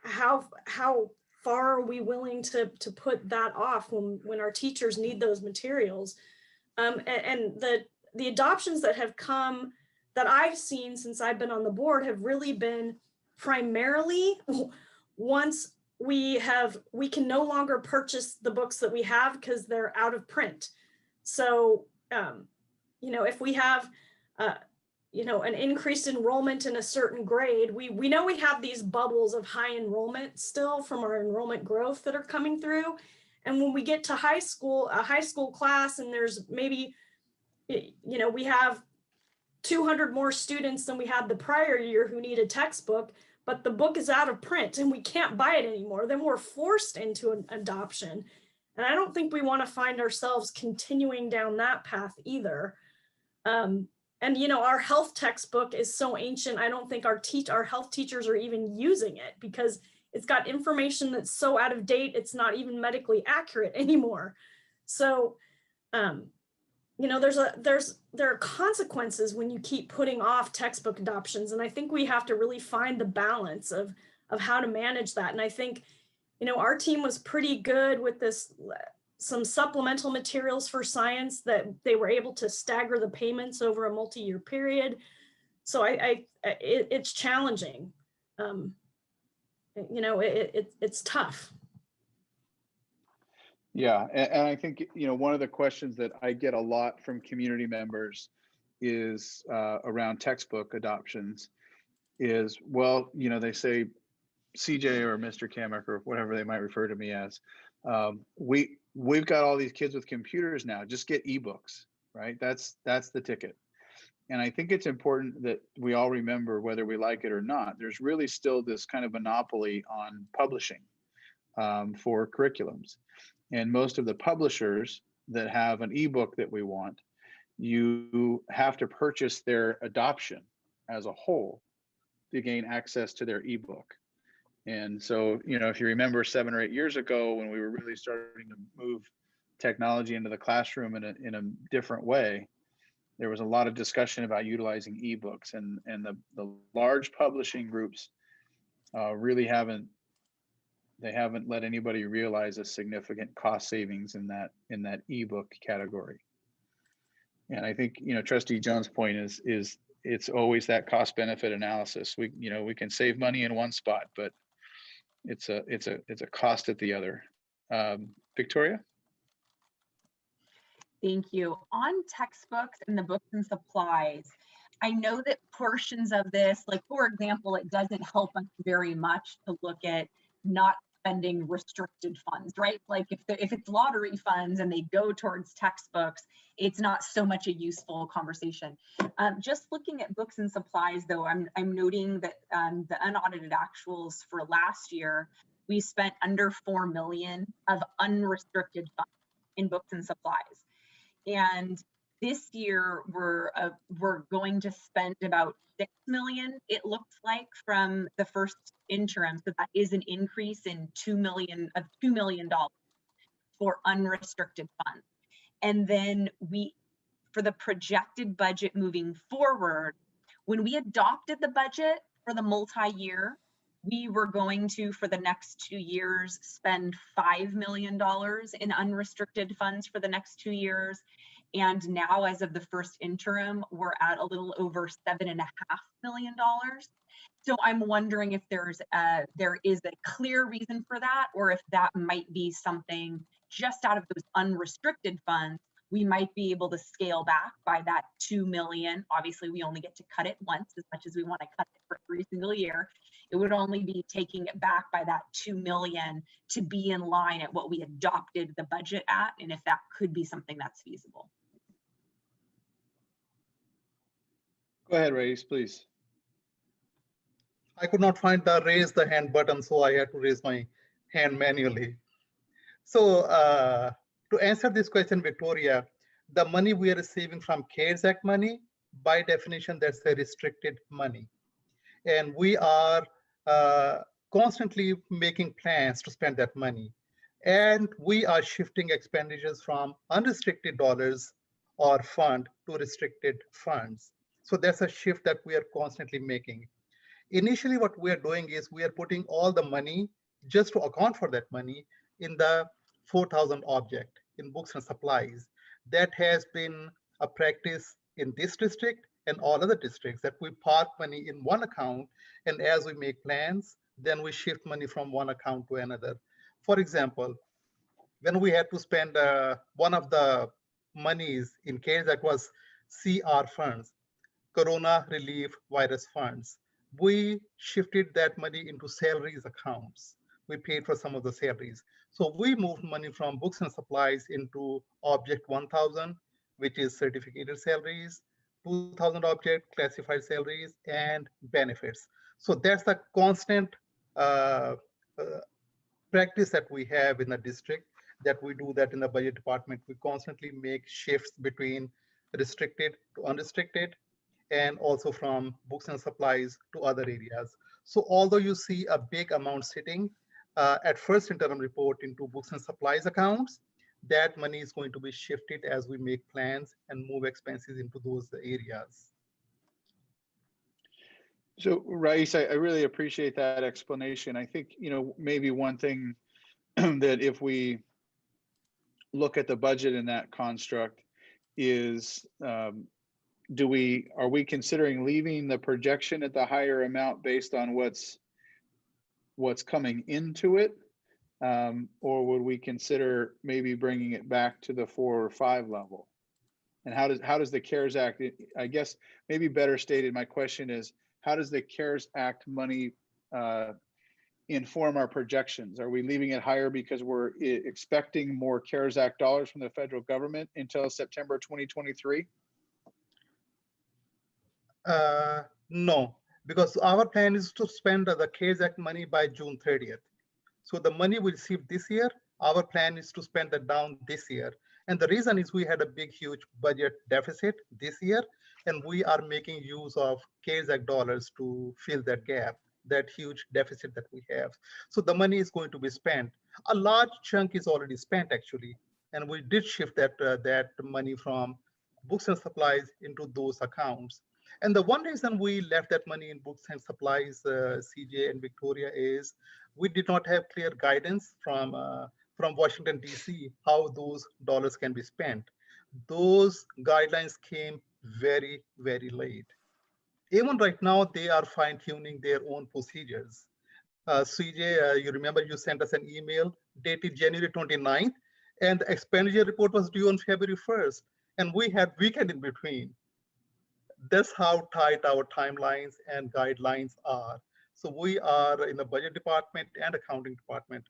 how far are we willing to put that off when our teachers need those materials? And the adoptions that have come that I've seen since I've been on the board have really been primarily once we can no longer purchase the books that we have because they're out of print. So, if we have, an increased enrollment in a certain grade, we know we have these bubbles of high enrollment still from our enrollment growth that are coming through. And when we get to a high school class, and there's maybe, we have 200 more students than we had the prior year who need a textbook, but the book is out of print and we can't buy it anymore, then we're forced into an adoption. And I don't think we want to find ourselves continuing down that path either. And our health textbook is so ancient, I don't think our health teachers are even using it because it's got information that's so out of date, it's not even medically accurate anymore. So, there are consequences when you keep putting off textbook adoptions. And I think we have to really find the balance of how to manage that. And I think, our team was pretty good with some supplemental materials for science that they were able to stagger the payments over a multi-year period. So it's challenging. It's tough. Yeah, and I think, one of the questions that I get a lot from community members is around textbook adoptions is, well, they say CJ or Mr. Kamek or whatever they might refer to me as, we've got all these kids with computers now, just get ebooks, right? That's the ticket. And I think it's important that we all remember, whether we like it or not, there's really still this kind of monopoly on publishing for curriculums. And most of the publishers that have an ebook that we want, you have to purchase their adoption as a whole to gain access to their ebook. And so, if you remember 7 or 8 years ago, when we were really starting to move technology into the classroom in a different way, there was a lot of discussion about utilizing ebooks, and the large publishing groups really haven't let anybody realize a significant cost savings in that ebook category. And I think, Trustee Jones' point is it's always that cost benefit analysis. We can save money in one spot, but it's a cost at the other. Victoria? Thank you. On textbooks and the books and supplies, I know that portions of this, like for example, it doesn't help us very much to look at not spending restricted funds, right? Like if it's lottery funds and they go towards textbooks, it's not so much a useful conversation. Just looking at books and supplies, though, I'm noting that the unaudited actuals for last year, we spent under $4 million of unrestricted funds in books and supplies. And this year we're going to spend about $6 million, it looks like, from the first interim. So that is an increase in $2 million for unrestricted funds. And then for the projected budget moving forward, when we adopted the budget for the multi-year, we were going to, for the next 2 years, spend $5 million in unrestricted funds for the next 2 years. And now, as of the first interim, we're at a little over $7.5 million. So I'm wondering if there is a clear reason for that, or if that might be something just out of those unrestricted funds, we might be able to scale back by that 2 million. Obviously, we only get to cut it once, as much as we want to cut it for every single year. It would only be taking it back by that 2 million to be in line at what we adopted the budget at, and if that could be something that's feasible. Go ahead, Reyes, please. I could not find the raise the hand button, so I had to raise my hand manually. So to answer this question, Victoria, the money we are receiving from KSAC Money, by definition, that's a restricted money. And we are constantly making plans to spend that money. And we are shifting expenditures from unrestricted dollars or fund to restricted funds. So that's a shift that we are constantly making. Initially, what we are doing is we are putting all the money just to account for that money in the 4,000 object in books and supplies. That has been a practice in this district and all other districts, that we park money in one account, and as we make plans, then we shift money from one account to another. For example, when we had to spend one of the monies in case that was CR funds, Corona Relief Virus Funds, we shifted that money into salaries accounts. We paid for some of the salaries. So we moved money from books and supplies into object 1000, which is certificated salaries, 2000 object classified salaries, and benefits. So that's the constant practice that we have in the district, that we do that in the budget department. We constantly make shifts between restricted to unrestricted, and also from books and supplies to other areas. So although you see a big amount sitting at first interim report into books and supplies accounts, that money is going to be shifted as we make plans and move expenses into those areas. So Rais, I really appreciate that explanation. I think, maybe one thing that if we look at the budget in that construct is, are we considering leaving the projection at the higher amount based on what's coming into it? Or would we consider maybe bringing it back to the 4 or 5 level? And how does the CARES Act, I guess maybe better stated, my question is, how does the CARES Act money inform our projections? Are we leaving it higher because we're expecting more CARES Act dollars from the federal government until September 2023? No, because our plan is to spend the CARES Act money by June 30th. So the money we received this year, our plan is to spend that down this year. And the reason is we had a big, huge budget deficit this year, and we are making use of CARES Act dollars to fill that gap, that huge deficit that we have. So the money is going to be spent. A large chunk is already spent, actually, and we did shift that money from books and supplies into those accounts. And the one reason we left that money in books and supplies, CJ and Victoria, is we did not have clear guidance from Washington, DC, how those dollars can be spent. Those guidelines came very, very late. Even right now, they are fine-tuning their own procedures. CJ, you remember you sent us an email dated January 29th, and the expenditure report was due on February 1st, and we had weekend in between. That's how tight our timelines and guidelines are. So we are in the budget department and accounting department.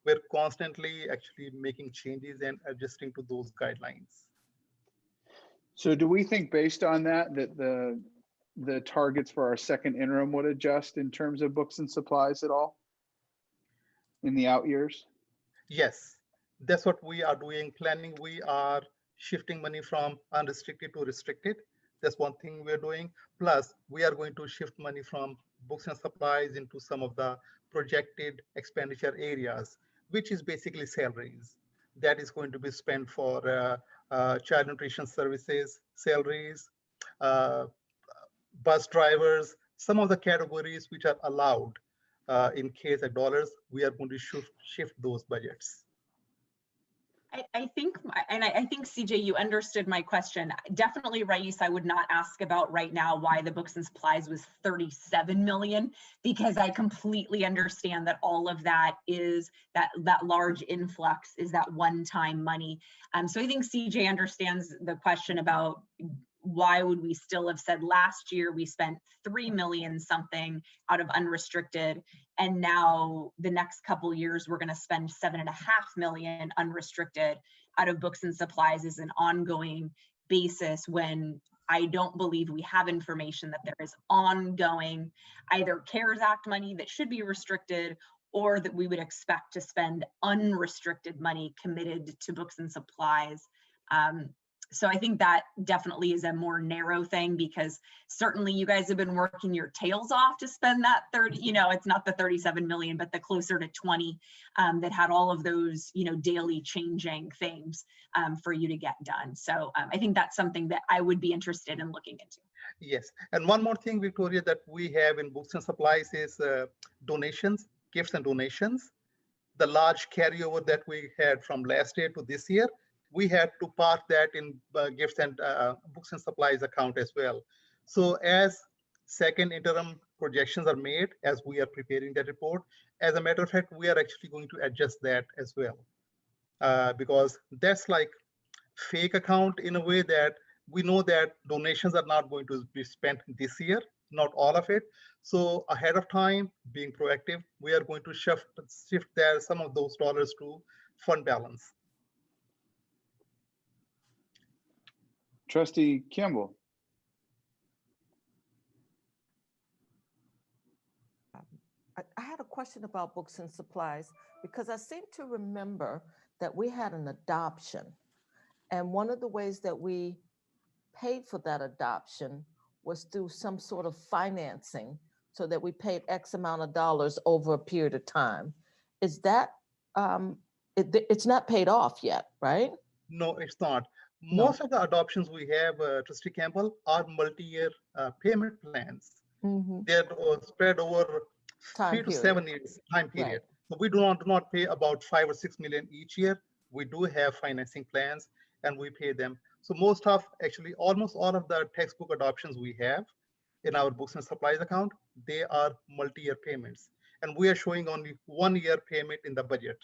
We're constantly actually making changes and adjusting to those guidelines. So do we think based on that the targets for our second interim would adjust in terms of books and supplies at all in the out years? Yes, that's what we are doing. Planning, we are shifting money from unrestricted to restricted. That's one thing we're doing. Plus, we are going to shift money from books and supplies into some of the projected expenditure areas, which is basically salaries. That is going to be spent for child nutrition services, salaries, bus drivers, some of the categories which are allowed in KSAC dollars, we are going to shift those budgets. I think CJ, you understood my question. Definitely, Rais, I would not ask about right now why the books and supplies was 37 million, because I completely understand that all of that is that large influx is that one-time money. So I think CJ understands the question about why would we still have said last year we spent 3 million something out of unrestricted, and now the next couple years we're going to spend 7.5 million unrestricted out of books and supplies as an ongoing basis, when I don't believe we have information that there is ongoing either CARES Act money that should be restricted, or that we would expect to spend unrestricted money committed to books and supplies. So I think that definitely is a more narrow thing, because certainly you guys have been working your tails off to spend that 30, it's not the 37 million, but the closer to 20 that had all of those, daily changing things for you to get done. So I think that's something that I would be interested in looking into. Yes, and one more thing, Victoria, that we have in books and supplies is donations, gifts and donations. The large carryover that we had from last year to this year, we had to park that in gifts and books and supplies account as well. So as second interim projections are made, as we are preparing that report, as a matter of fact, we are actually going to adjust that as well. Because that's like fake account in a way that we know that donations are not going to be spent this year, not all of it. So ahead of time, being proactive, we are going to shift there some of those dollars to fund balance. Trustee Campbell. I had a question about books and supplies, because I seem to remember that we had an adoption. And one of the ways that we paid for that adoption was through some sort of financing, so that we paid X amount of dollars over a period of time. Is that, it's not paid off yet, right? No, it's not. Most of the adoptions we have, Trustee Campbell, are multi-year payment plans. They're spread over 3 to 7 years time period. Right. So we do not pay about 5 or 6 million each year. We do have financing plans and we pay them. So almost all of the textbook adoptions we have in our books and supplies account, they are multi-year payments. And we are showing only 1 year payment in the budget.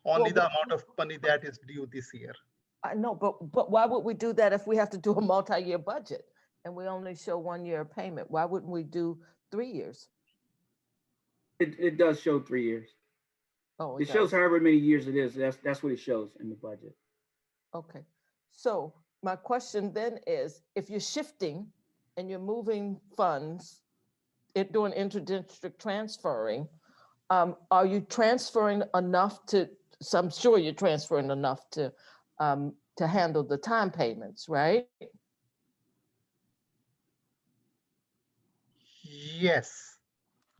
Only the amount of money that is due this year. I know, but why would we do that if we have to do a multi-year budget and we only show 1 year payment? Why wouldn't we do 3 years? It does show 3 years. Oh, it shows however many years it is. That's what it shows in the budget. Okay. So my question then is, if you're shifting and you're moving funds, doing inter-district transferring, are you transferring enough to, so I'm sure you're transferring enough to handle the time payments, right? Yes,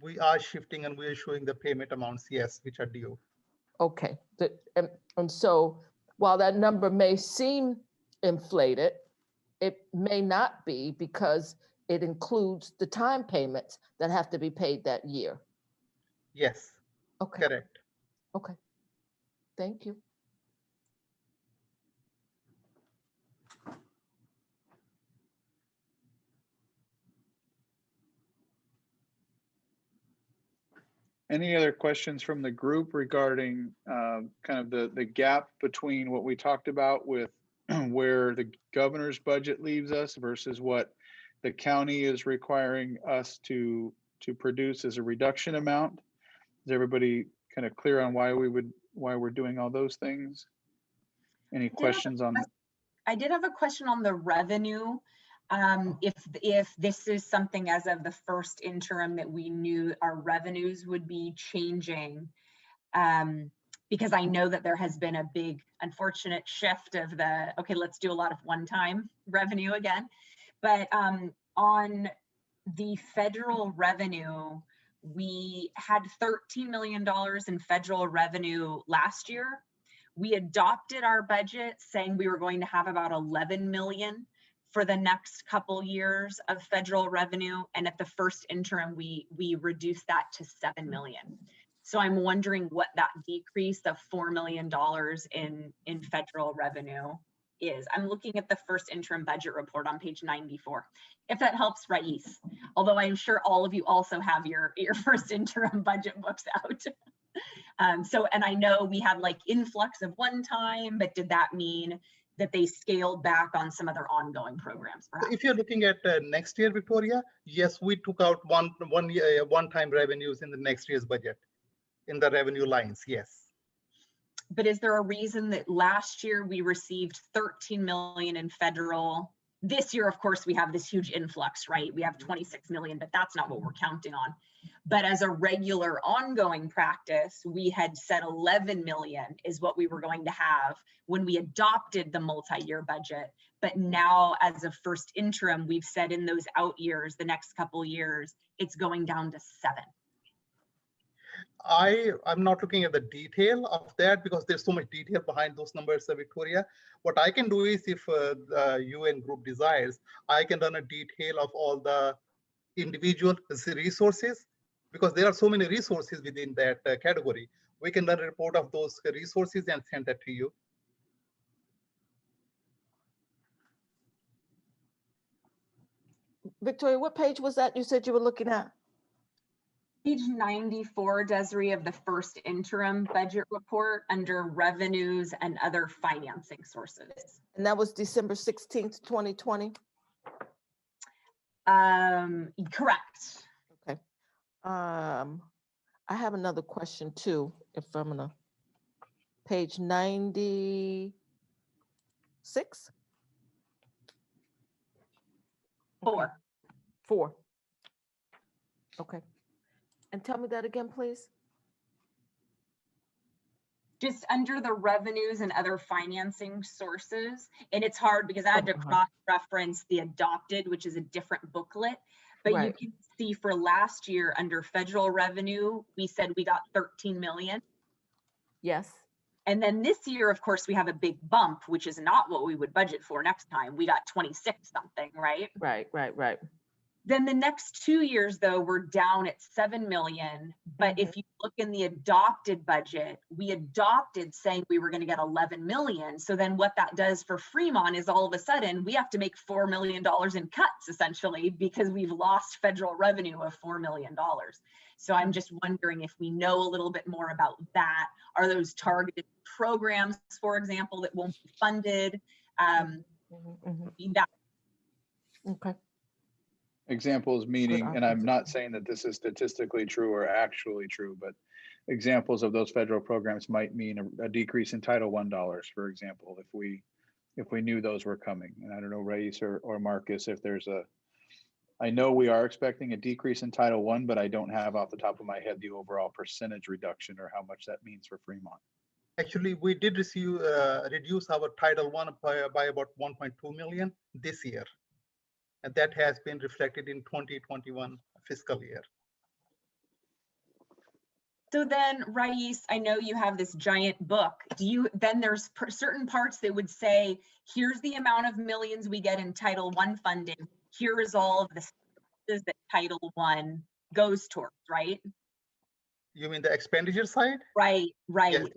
we are shifting and we are showing the payment amounts, yes, which are due. Okay, and so while that number may seem inflated, it may not be, because it includes the time payments that have to be paid that year. Yes. Okay. Correct. Okay. Thank you. Any other questions from the group regarding kind of the gap between what we talked about with where the governor's budget leaves us versus what the county is requiring us to produce as a reduction amount? Is everybody kind of clear on why we're doing all those things? Any questions on that? I did have a question on the revenue. If this is something as of the first interim that we knew our revenues would be changing, because I know that there has been a big unfortunate shift of okay, let's do a lot of one-time revenue again. But on the federal revenue, we had $13 million in federal revenue last year. We adopted our budget saying we were going to have about 11 million for the next couple years of federal revenue. And at the first interim, we reduced that to 7 million. So I'm wondering what that decrease of $4 million in federal revenue is. I'm looking at the first interim budget report on page 94, if that helps, Rais. Although I'm sure all of you also have your first interim budget books out. And I know we had like influx of one time, but did that mean that they scaled back on some of their ongoing programs? Perhaps? If you're looking at next year, Victoria, yes, we took out one-time revenues in the next year's budget, in the revenue lines, yes. But is there a reason that last year we received 13 million in federal this year, of course, we have this huge influx, right? We have 26 million, but that's not what we're counting on. But as a regular ongoing practice, we had said 11 million is what we were going to have when we adopted the multi-year budget. But now as a first interim, we've said in those out years, the next couple years, it's going down to 7. I'm not looking at the detail of that because there's so much detail behind those numbers, Victoria. What I can do is, if the UN group desires, I can run a detail of all the individual resources, because there are so many resources within that category. We can run a report of those resources and send that to you. Victoria, what page was that you said you were looking at? Page 94, Desiree, of the first interim budget report under revenues and other financing sources. And that was December 16th, 2020? Correct. Okay. I have another question too, if I'm gonna, page 96? 4. Okay. And tell me that again, please. Just under the revenues and other financing sources. And it's hard because I had to cross-reference the adopted, which is a different booklet. But Right. you can see for last year under federal revenue, we said we got 13 million. Yes. And then this year, of course, we have a big bump, which is not what we would budget for next time. We got 26 something, right? Right. Then the next 2 years, though, we're down at 7 million. But if you look in the adopted budget, we adopted saying we were going to get 11 million. So then what that does for Fremont is all of a sudden we have to make $4 million in cuts, essentially, because we've lost federal revenue of $4 million. So I'm just wondering if we know a little bit more about that. Are those targeted programs, for example, that won't be funded? That Okay. Examples meaning, and I'm not saying that this is statistically true or actually true, but examples of those federal programs might mean a decrease in Title I dollars, for example, if we knew those were coming. And I don't know, Rais or Marcus, if there's I know we are expecting a decrease in Title I, but I don't have off the top of my head the overall percentage reduction or how much that means for Fremont. Actually, we did reduce our Title I by about 1.2 million this year. And that has been reflected in 2021 fiscal year. So then, Rais, I know you have this giant book. Then there's certain parts that would say, here's the amount of millions we get in Title I funding. Here is all of the services that Title I goes towards, right? You mean the expenditure side? Right. Yes,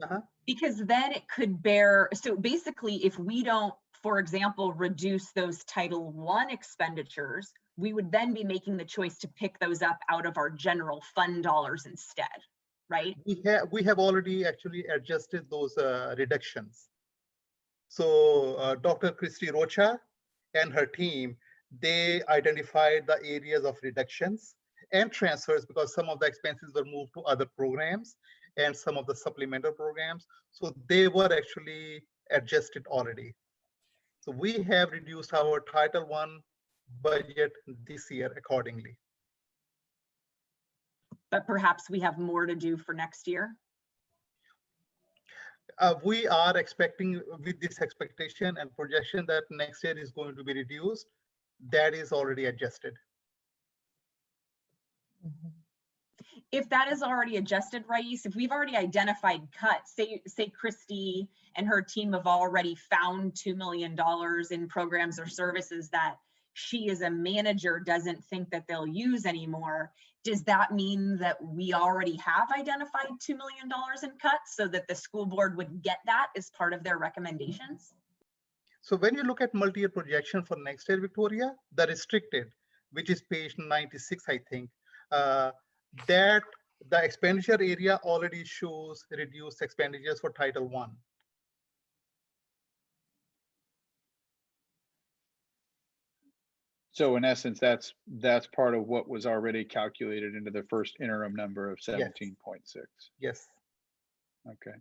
Because then it could bear, so basically if we don't, for example, reduce those Title I expenditures, we would then be making the choice to pick those up out of our general fund dollars instead, right? We have already actually adjusted those reductions. So Dr. Christy Rocha and her team, they identified the areas of reductions and transfers because some of the expenses were moved to other programs and some of the supplemental programs. So they were actually adjusted already. So we have reduced our Title I budget this year accordingly. But perhaps we have more to do for next year. We are expecting, with this expectation and projection that next year is going to be reduced, that is already adjusted. If that is already adjusted, Rais, if we've already identified cuts, say Christy and her team have already found $2 million in programs or services that she as a manager doesn't think that they'll use anymore, does that mean that we already have identified $2 million in cuts so that the school board would get that as part of their recommendations? So when you look at multi-year projection for next year, Victoria, the restricted, which is page 96, I think, that the expenditure area already shows reduced expenditures for Title I. So in essence, that's part of what was already calculated into the first interim number of 17.6. Yes. Okay.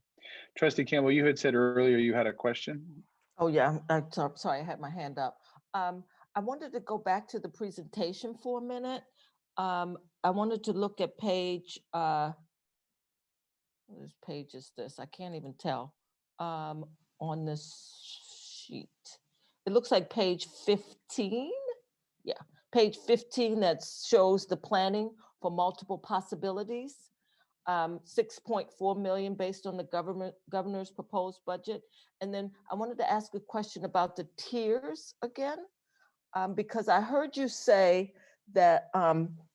Trustee Campbell, you had said earlier you had a question. Oh yeah, I'm sorry, I had my hand up. I wanted to go back to the presentation for a minute. I wanted to look at page, what page is this? I can't even tell on this sheet. It looks like page 15. Yeah, page 15 that shows the planning for multiple possibilities. 6.4 million based on the governor's proposed budget. And then I wanted to ask a question about the tiers again, because I heard you say that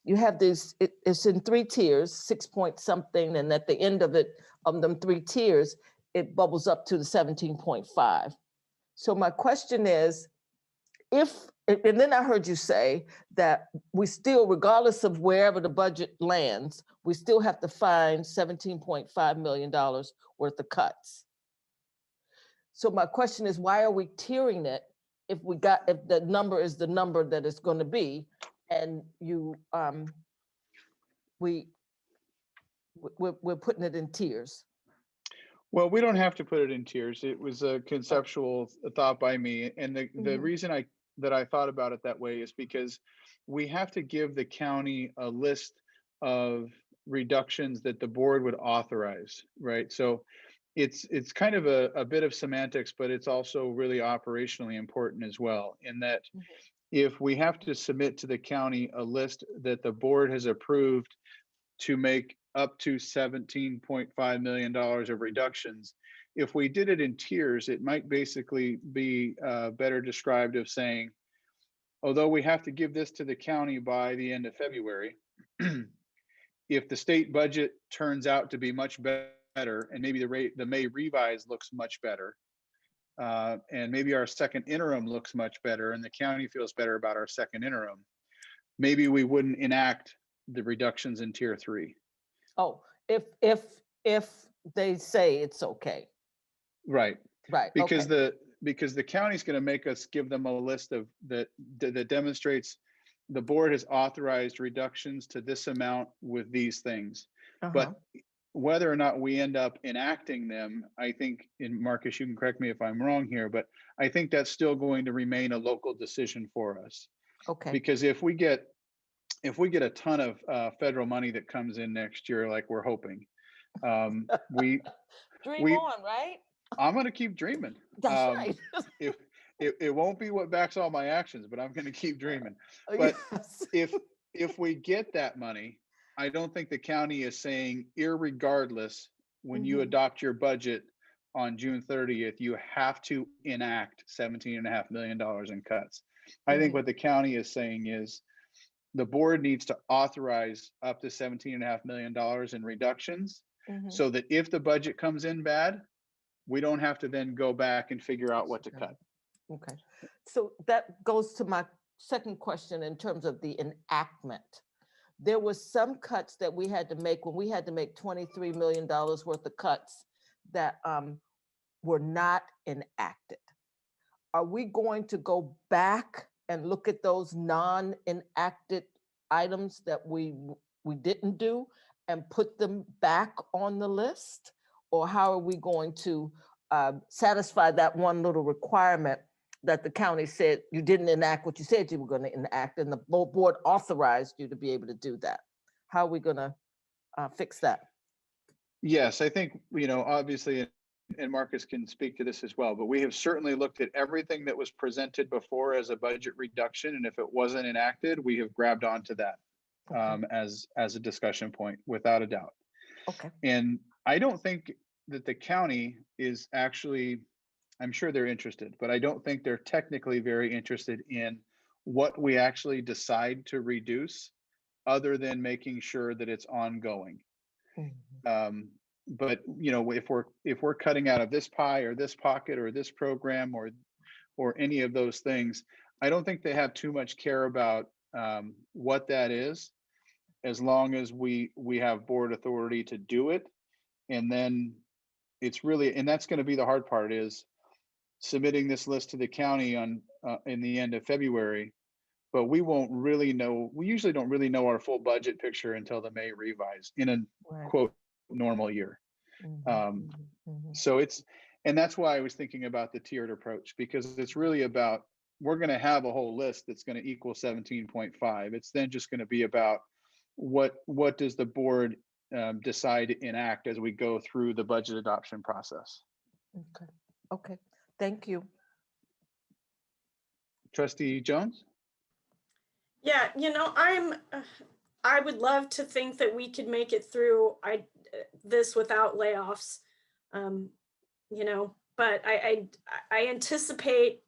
you have this, it's in 3 tiers, 6 point something, and at the end of it, of them 3 tiers, it bubbles up to the 17.5. So my question is, and then I heard you say that we still, regardless of wherever the budget lands, we still have to find $17.5 million worth of cuts. So my question is, why are we tiering it if the number is the number that it's going to be, and we're putting it in tiers? Well, we don't have to put it in tiers. It was a conceptual thought by me, and the reason that I thought about it that way is because we have to give the county a list of reductions that the board would authorize, right? So it's kind of a bit of semantics, but it's also really operationally important as well, in that if we have to submit to the county a list that the board has approved to make up to $17.5 million of reductions, if we did it in tiers, it might basically be better described of saying, although we have to give this to the county by the end of February, if the state budget turns out to be much better, and maybe the May revise looks much better, and maybe our second interim looks much better, and the county feels better about our second interim, maybe we wouldn't enact the reductions in tier 3. Oh, if they say it's okay. Right. Because okay. because the county's going to make us give them a list of that demonstrates the board has authorized reductions to this amount with these things. But whether or not we end up enacting them, I think, and Marcus, you can correct me if I'm wrong here, but I think that's still going to remain a local decision for us. Okay. Because if we get a ton of federal money that comes in next year, like we're hoping, we dream on, right? I'm going to keep dreaming. That's right. It won't be what backs all my actions, but I'm going to keep dreaming. But yes. if we get that money, I don't think the county is saying, irregardless, when you adopt your budget on June 30th, you have to enact $17.5 million in cuts. I think what the county is saying is the board needs to authorize up to $17.5 million in reductions, so that if the budget comes in bad, we don't have to then go back and figure out what to cut. Okay. So that goes to my second question in terms of the enactment. There was some cuts that we had to make when we had to make $23 million worth of cuts that were not enacted. Are we going to go back and look at those non-enacted items that we didn't do and put them back on the list? Or how are we going to satisfy that one little requirement that the county said you didn't enact what you said you were going to enact, and the board authorized you to be able to do that? How are we going to fix that? Yes, I think, obviously, and Marcus can speak to this as well, but we have certainly looked at everything that was presented before as a budget reduction. And if it wasn't enacted, we have grabbed onto that as a discussion point, without a doubt. Okay. And I don't think that the county is actually, I'm sure they're interested, but I don't think they're technically very interested in what we actually decide to reduce, other than making sure that it's ongoing. But if we're cutting out of this pie or this pocket or this program or any of those things, I don't think they have too much care about what that is, as long as we have board authority to do it. And then it's really, and that's going to be the hard part, is submitting this list to the county in the end of February. But we won't really know. We usually don't really know our full budget picture until the May revise in a quote normal year. So and that's why I was thinking about the tiered approach, because it's really about we're going to have a whole list that's going to equal 17.5. It's then just going to be about what does the board decide to enact as we go through the budget adoption process. Okay, okay, thank you. Trustee Jones? Yeah, you know, I would love to think that we could make it through this without layoffs, you know, but I anticipate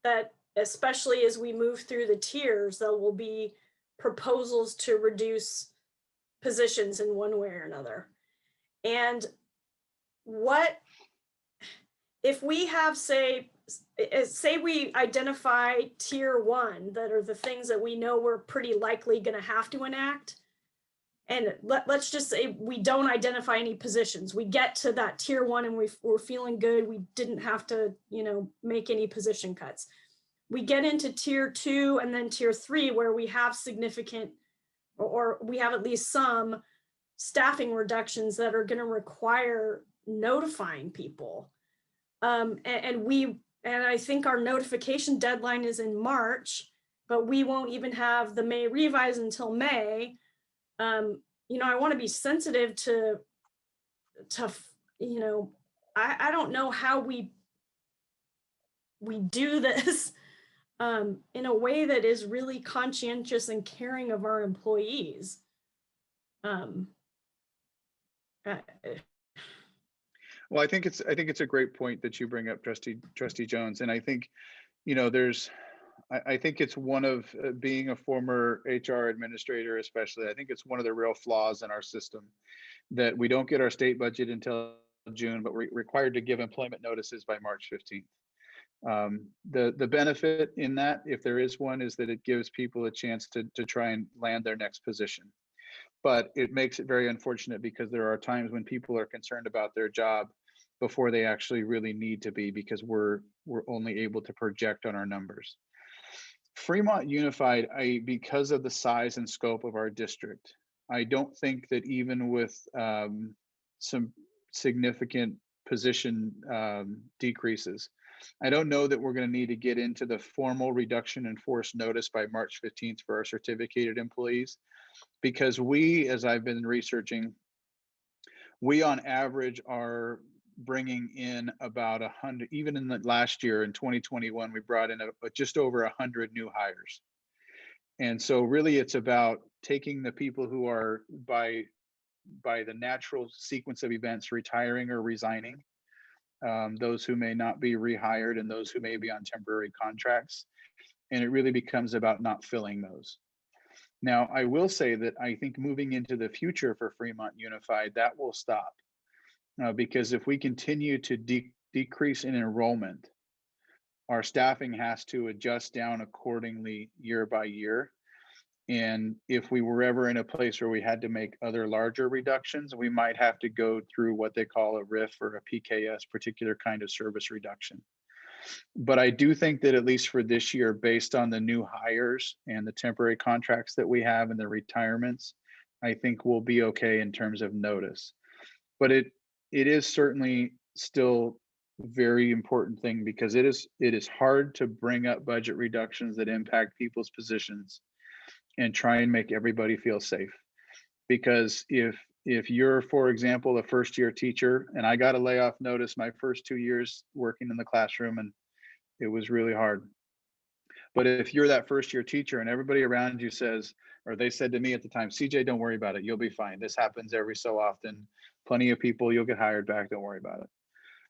that, especially as we move through the tiers, there will be proposals to reduce positions in one way or another. And what if we have, say we identify tier 1 that are the things that we know we're pretty likely going to have to enact, and let's just say we don't identify any positions. We get to that tier 1 and we're feeling good. We didn't have to, you know, make any position cuts. We get into tier 2 and then tier 3 where we have significant, or we have at least some staffing reductions that are going to require notifying people. And I think our notification deadline is in March, but we won't even have the May revise until May. You know, I want to be sensitive to, you know, I don't know how we do this in a way that is really conscientious and caring of our employees. Well, I think it's a great point that you bring up, Trustee Jones. And I think, you know, I think it's one of being a former HR administrator, especially, I think it's one of the real flaws in our system that we don't get our state budget until June, but we're required to give employment notices by March 15th. The benefit in that, if there is one, is that it gives people a chance to try and land their next position. But it makes it very unfortunate because there are times when people are concerned about their job before they actually really need to be, because we're only able to project on our numbers. Fremont Unified, because of the size and scope of our district, I don't think that even with some significant position decreases, I don't know that we're going to need to get into the formal reduction in force notice by March 15th for our certificated employees, because we, as I've been researching, we on average are bringing in about 100, even in the last year in 2021, we brought in just over 100 new hires. And so really it's about taking the people who are by the natural sequence of events retiring or resigning, those who may not be rehired and those who may be on temporary contracts. And it really becomes about not filling those. Now, I will say that I think moving into the future for Fremont Unified, that will stop. Because if we continue to decrease in enrollment, our staffing has to adjust down accordingly year by year. And if we were ever in a place where we had to make other larger reductions, we might have to go through what they call a RIF or a PKS, particular kind of service reduction. But I do think that at least for this year, based on the new hires and the temporary contracts that we have and the retirements, I think we'll be okay in terms of notice. But it is certainly still a very important thing, because it is hard to bring up budget reductions that impact people's positions and try and make everybody feel safe. Because if you're, for example, a first-year teacher, and I got a layoff notice my first 2 years working in the classroom, and it was really hard. But if you're that first-year teacher and everybody around you says, or they said to me at the time, CJ, don't worry about it, you'll be fine. This happens every so often. Plenty of people, you'll get hired back, don't worry about it.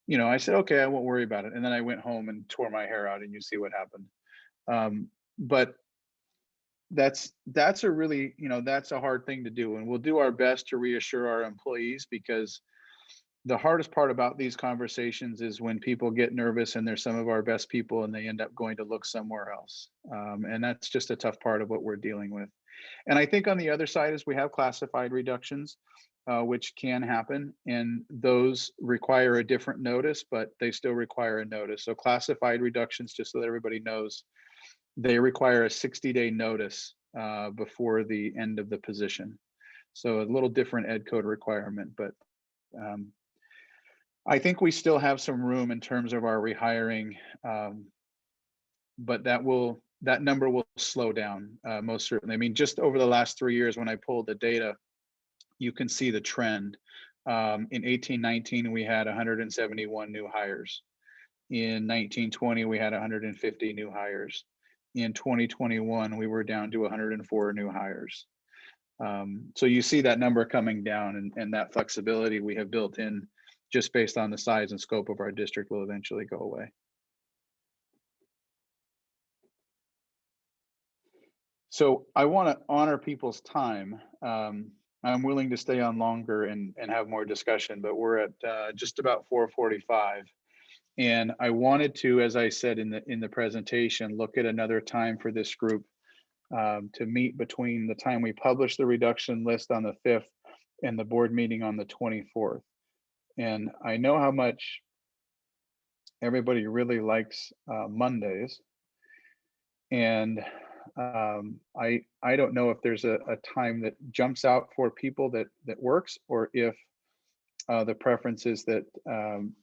You know, I said, okay, I won't worry about it. And then I went home and tore my hair out, and you see what happened. But that's a really, you know, that's a hard thing to do. And we'll do our best to reassure our employees, because the hardest part about these conversations is when people get nervous and they're some of our best people and they end up going to look somewhere else. And that's just a tough part of what we're dealing with. And I think on the other side is we have classified reductions, which can happen, and those require a different notice, but they still require a notice. So classified reductions, just so that everybody knows, they require a 60-day notice before the end of the position. So a little different ed code requirement, but I think we still have some room in terms of our rehiring but that number will slow down most certainly. I mean, just over the last 3 years, when I pulled the data, you can see the trend. In 18-19, we had 171 new hires. In 19-20, we had 150 new hires. In 2021, we were down to 104 new hires. So you see that number coming down, and that flexibility we have built in just based on the size and scope of our district will eventually go away. So I want to honor people's time. I'm willing to stay on longer and have more discussion, but we're at just about 4:45. And I wanted to, as I said in the presentation, look at another time for this group to meet between the time we publish the reduction list on the 5th and the board meeting on the 24th. And I know how much everybody really likes Mondays. And I don't know if there's a time that jumps out for people that works, or if the preference is that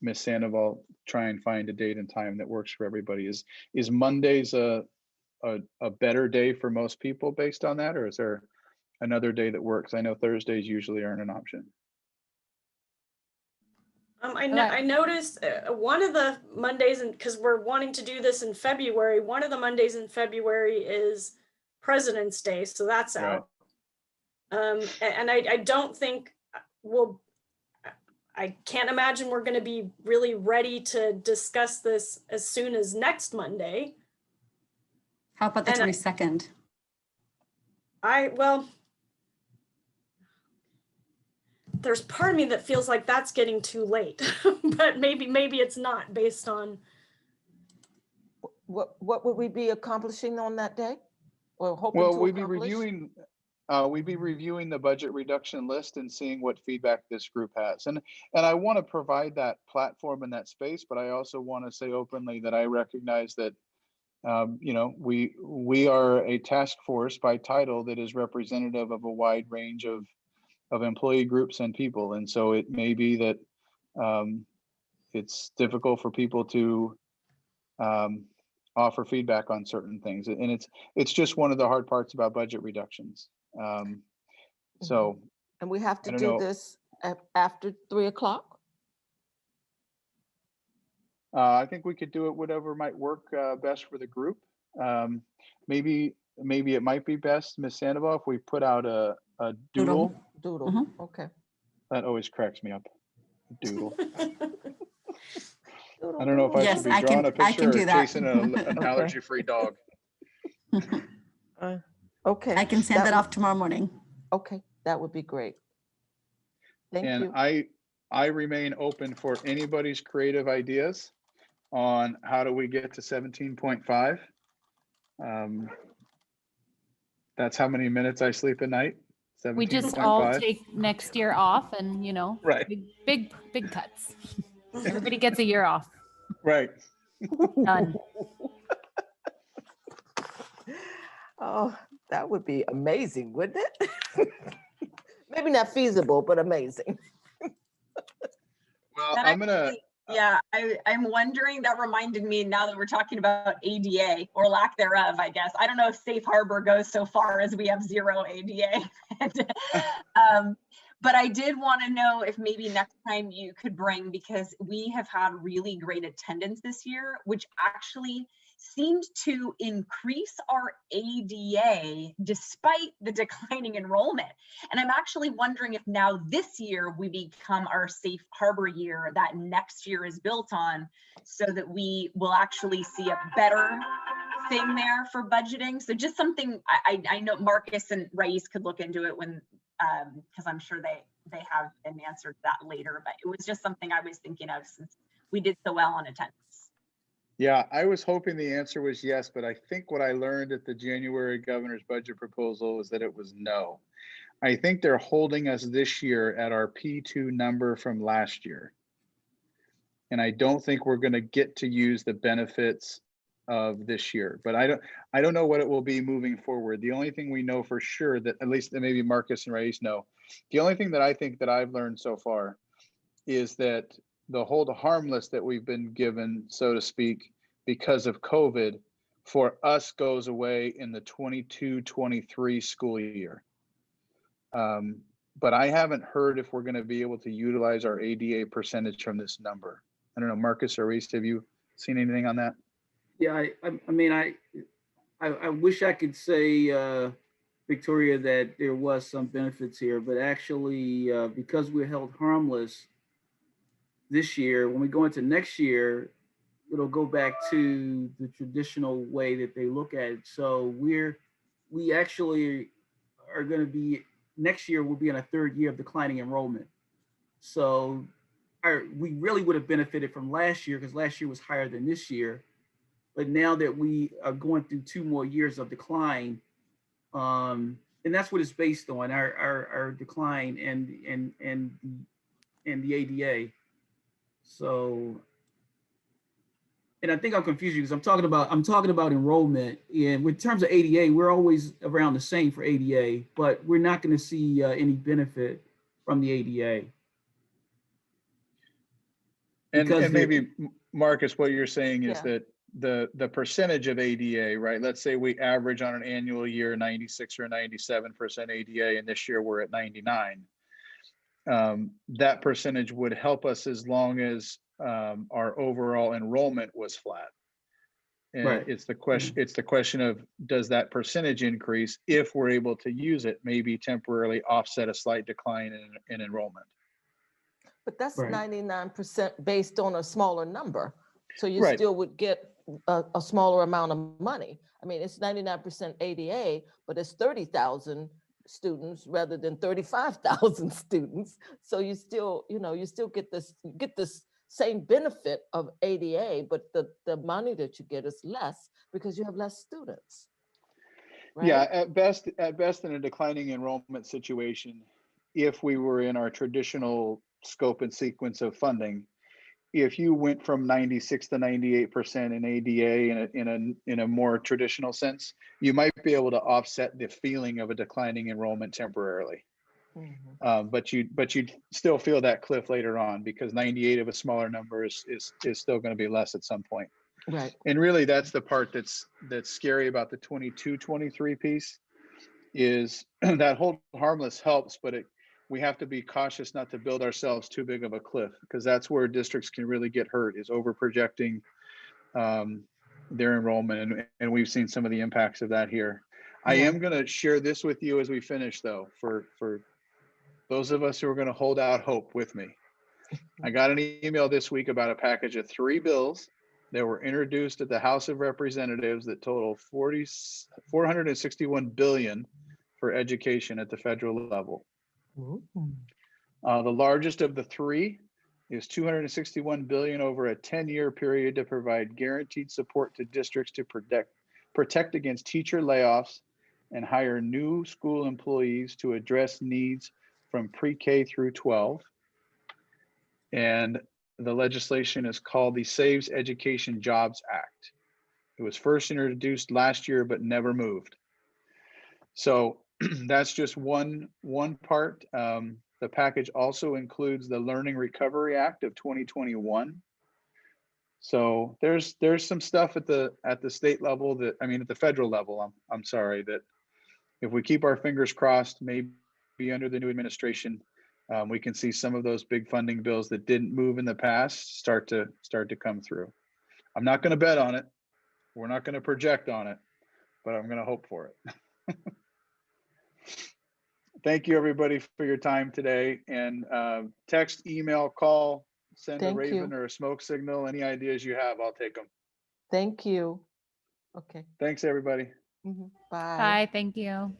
Ms. Sandoval try and find a date and time that works for everybody. Is Mondays a better day for most people based on that, or is there another day that works? I know Thursdays usually aren't an option. I noticed one of the Mondays, and because we're wanting to do this in February, one of the Mondays in February is President's Day, so that's out. Right. And I don't think I can't imagine we're going to be really ready to discuss this as soon as next Monday. How about the 22nd? Well, there's part of me that feels like that's getting too late, but maybe it's not, based on. What would we be accomplishing on that day? Or hoping well, to we'd accomplish? be reviewing the budget reduction list and seeing what feedback this group has. And I want to provide that platform and that space, but I also want to say openly that I recognize that you know, we are a task force by title that is representative of a wide range of employee groups and people. And so it may be that it's difficult for people to offer feedback on certain things. And it's just one of the hard parts about budget reductions. So. And we have to do this after 3 o'clock? I think we could do it whatever might work best for the group. Maybe it might be best, Ms. Sandoval, if we put out a doodle. Doodle. Okay. That always cracks me up. Doodle. I don't know if I should be drawing a picture or chasing an allergy-free dog. Okay. I can send that off tomorrow morning. Okay, that would be great. Thank you. And I remain open for anybody's creative ideas on how do we get to 17.5. That's how many minutes I sleep at night. We just all take next year off, and right, big cuts. Everybody gets a year off. Right. Done. Oh, that would be amazing, wouldn't it? Maybe not feasible, but amazing. Well, I'm gonna. Yeah, I'm wondering, that reminded me, now that we're talking about ADA or lack thereof, I guess. I don't know if Safe Harbor goes so far as we have 0 ADA. But I did want to know if maybe next time you could bring, because we have had really great attendance this year, which actually seemed to increase our ADA despite the declining enrollment. And I'm actually wondering if now this year we become our Safe Harbor year that next year is built on, so that we will actually see a better thing there for budgeting. So just something I know Marcus and Rais could look into it when, because I'm sure they have an answer to that later, but it was just something I was thinking of since we did so well on attendance. Yeah, I was hoping the answer was yes, but I think what I learned at the January governor's budget proposal is that it was no. I think they're holding us this year at our P2 number from last year. And I don't think we're going to get to use the benefits of this year, but I don't know what it will be moving forward. The only thing we know for sure, that at least that maybe Marcus and Rais know, the only thing that I think that I've learned so far is that the hold harmless that we've been given, so to speak, because of COVID, for us goes away in the 22-23 school year. But I haven't heard if we're going to be able to utilize our ADA percentage from this number. I don't know, Marcus or Reese, have you seen anything on that? Yeah, I mean, I wish I could say, Victoria, that there was some benefits here, but actually, because we're held harmless this year, when we go into next year, it'll go back to the traditional way that they look at it. So we actually are going to be, next year we'll be in a third year of declining enrollment. So we really would have benefited from last year because last year was higher than this year. But now that we are going through 2 more years of decline, and that's what it's based on, our decline and the ADA. So, and I think I'm confused because I'm talking about enrollment, and in terms of ADA, we're always around the same for ADA, but we're not going to see any benefit from the ADA. And maybe Marcus, what you're saying is Yeah. that the percentage of ADA, right? Let's say we average on an annual year 96 or 97% ADA, and this year we're at 99. That percentage would help us as long as our overall enrollment was flat. And Right. it's the question of, does that percentage increase if we're able to use it, maybe temporarily offset a slight decline in enrollment? But that's Right. 99% based on a smaller number. So you Right. still would get a smaller amount of money. I mean, it's 99% ADA, but it's 30,000 students rather than 35,000 students. So you still, you still get this same benefit of ADA, but the money that you get is less because you have less students. Right? Yeah, at best in a declining enrollment situation, if we were in our traditional scope and sequence of funding, if you went from 96 to 98% in ADA in a more traditional sense, you might be able to offset the feeling of a declining enrollment temporarily. Mhm. But you'd still feel that cliff later on because 98 of a smaller number is still going to be less at some point. Right. And really, that's the part that's scary about the 22-23 piece, is that hold harmless helps, but we have to be cautious not to build ourselves too big of a cliff, because that's where districts can really get hurt, is over projecting their enrollment, and we've seen some of the impacts of that here. I Yeah. am going to share this with you as we finish, though, for those of us who are going to hold out hope with me. I got an email this week about a package of 3 bills that were introduced at the House of Representatives that total $461 billion for education at the federal level. Ooh. The largest of the 3 is $261 billion over a 10-year period to provide guaranteed support to districts to protect against teacher layoffs and hire new school employees to address needs from pre-K through 12. And the legislation is called the Saves Education Jobs Act. It was first introduced last year, but never moved. So that's just one part. The package also includes the Learning Recovery Act of 2021. So there's some stuff at the state level at the federal level, I'm sorry, that if we keep our fingers crossed, maybe under the new administration, we can see some of those big funding bills that didn't move in the past start to come through. I'm not going to bet on it. We're not going to project on it, but I'm going to hope for it. Thank you, everybody, for your time today. And text, email, call, send a Thank raven you. or a smoke signal. Any ideas you have, I'll take them. Thank you. Okay. Thanks, everybody. Mhm. Bye. Bye. Thank you.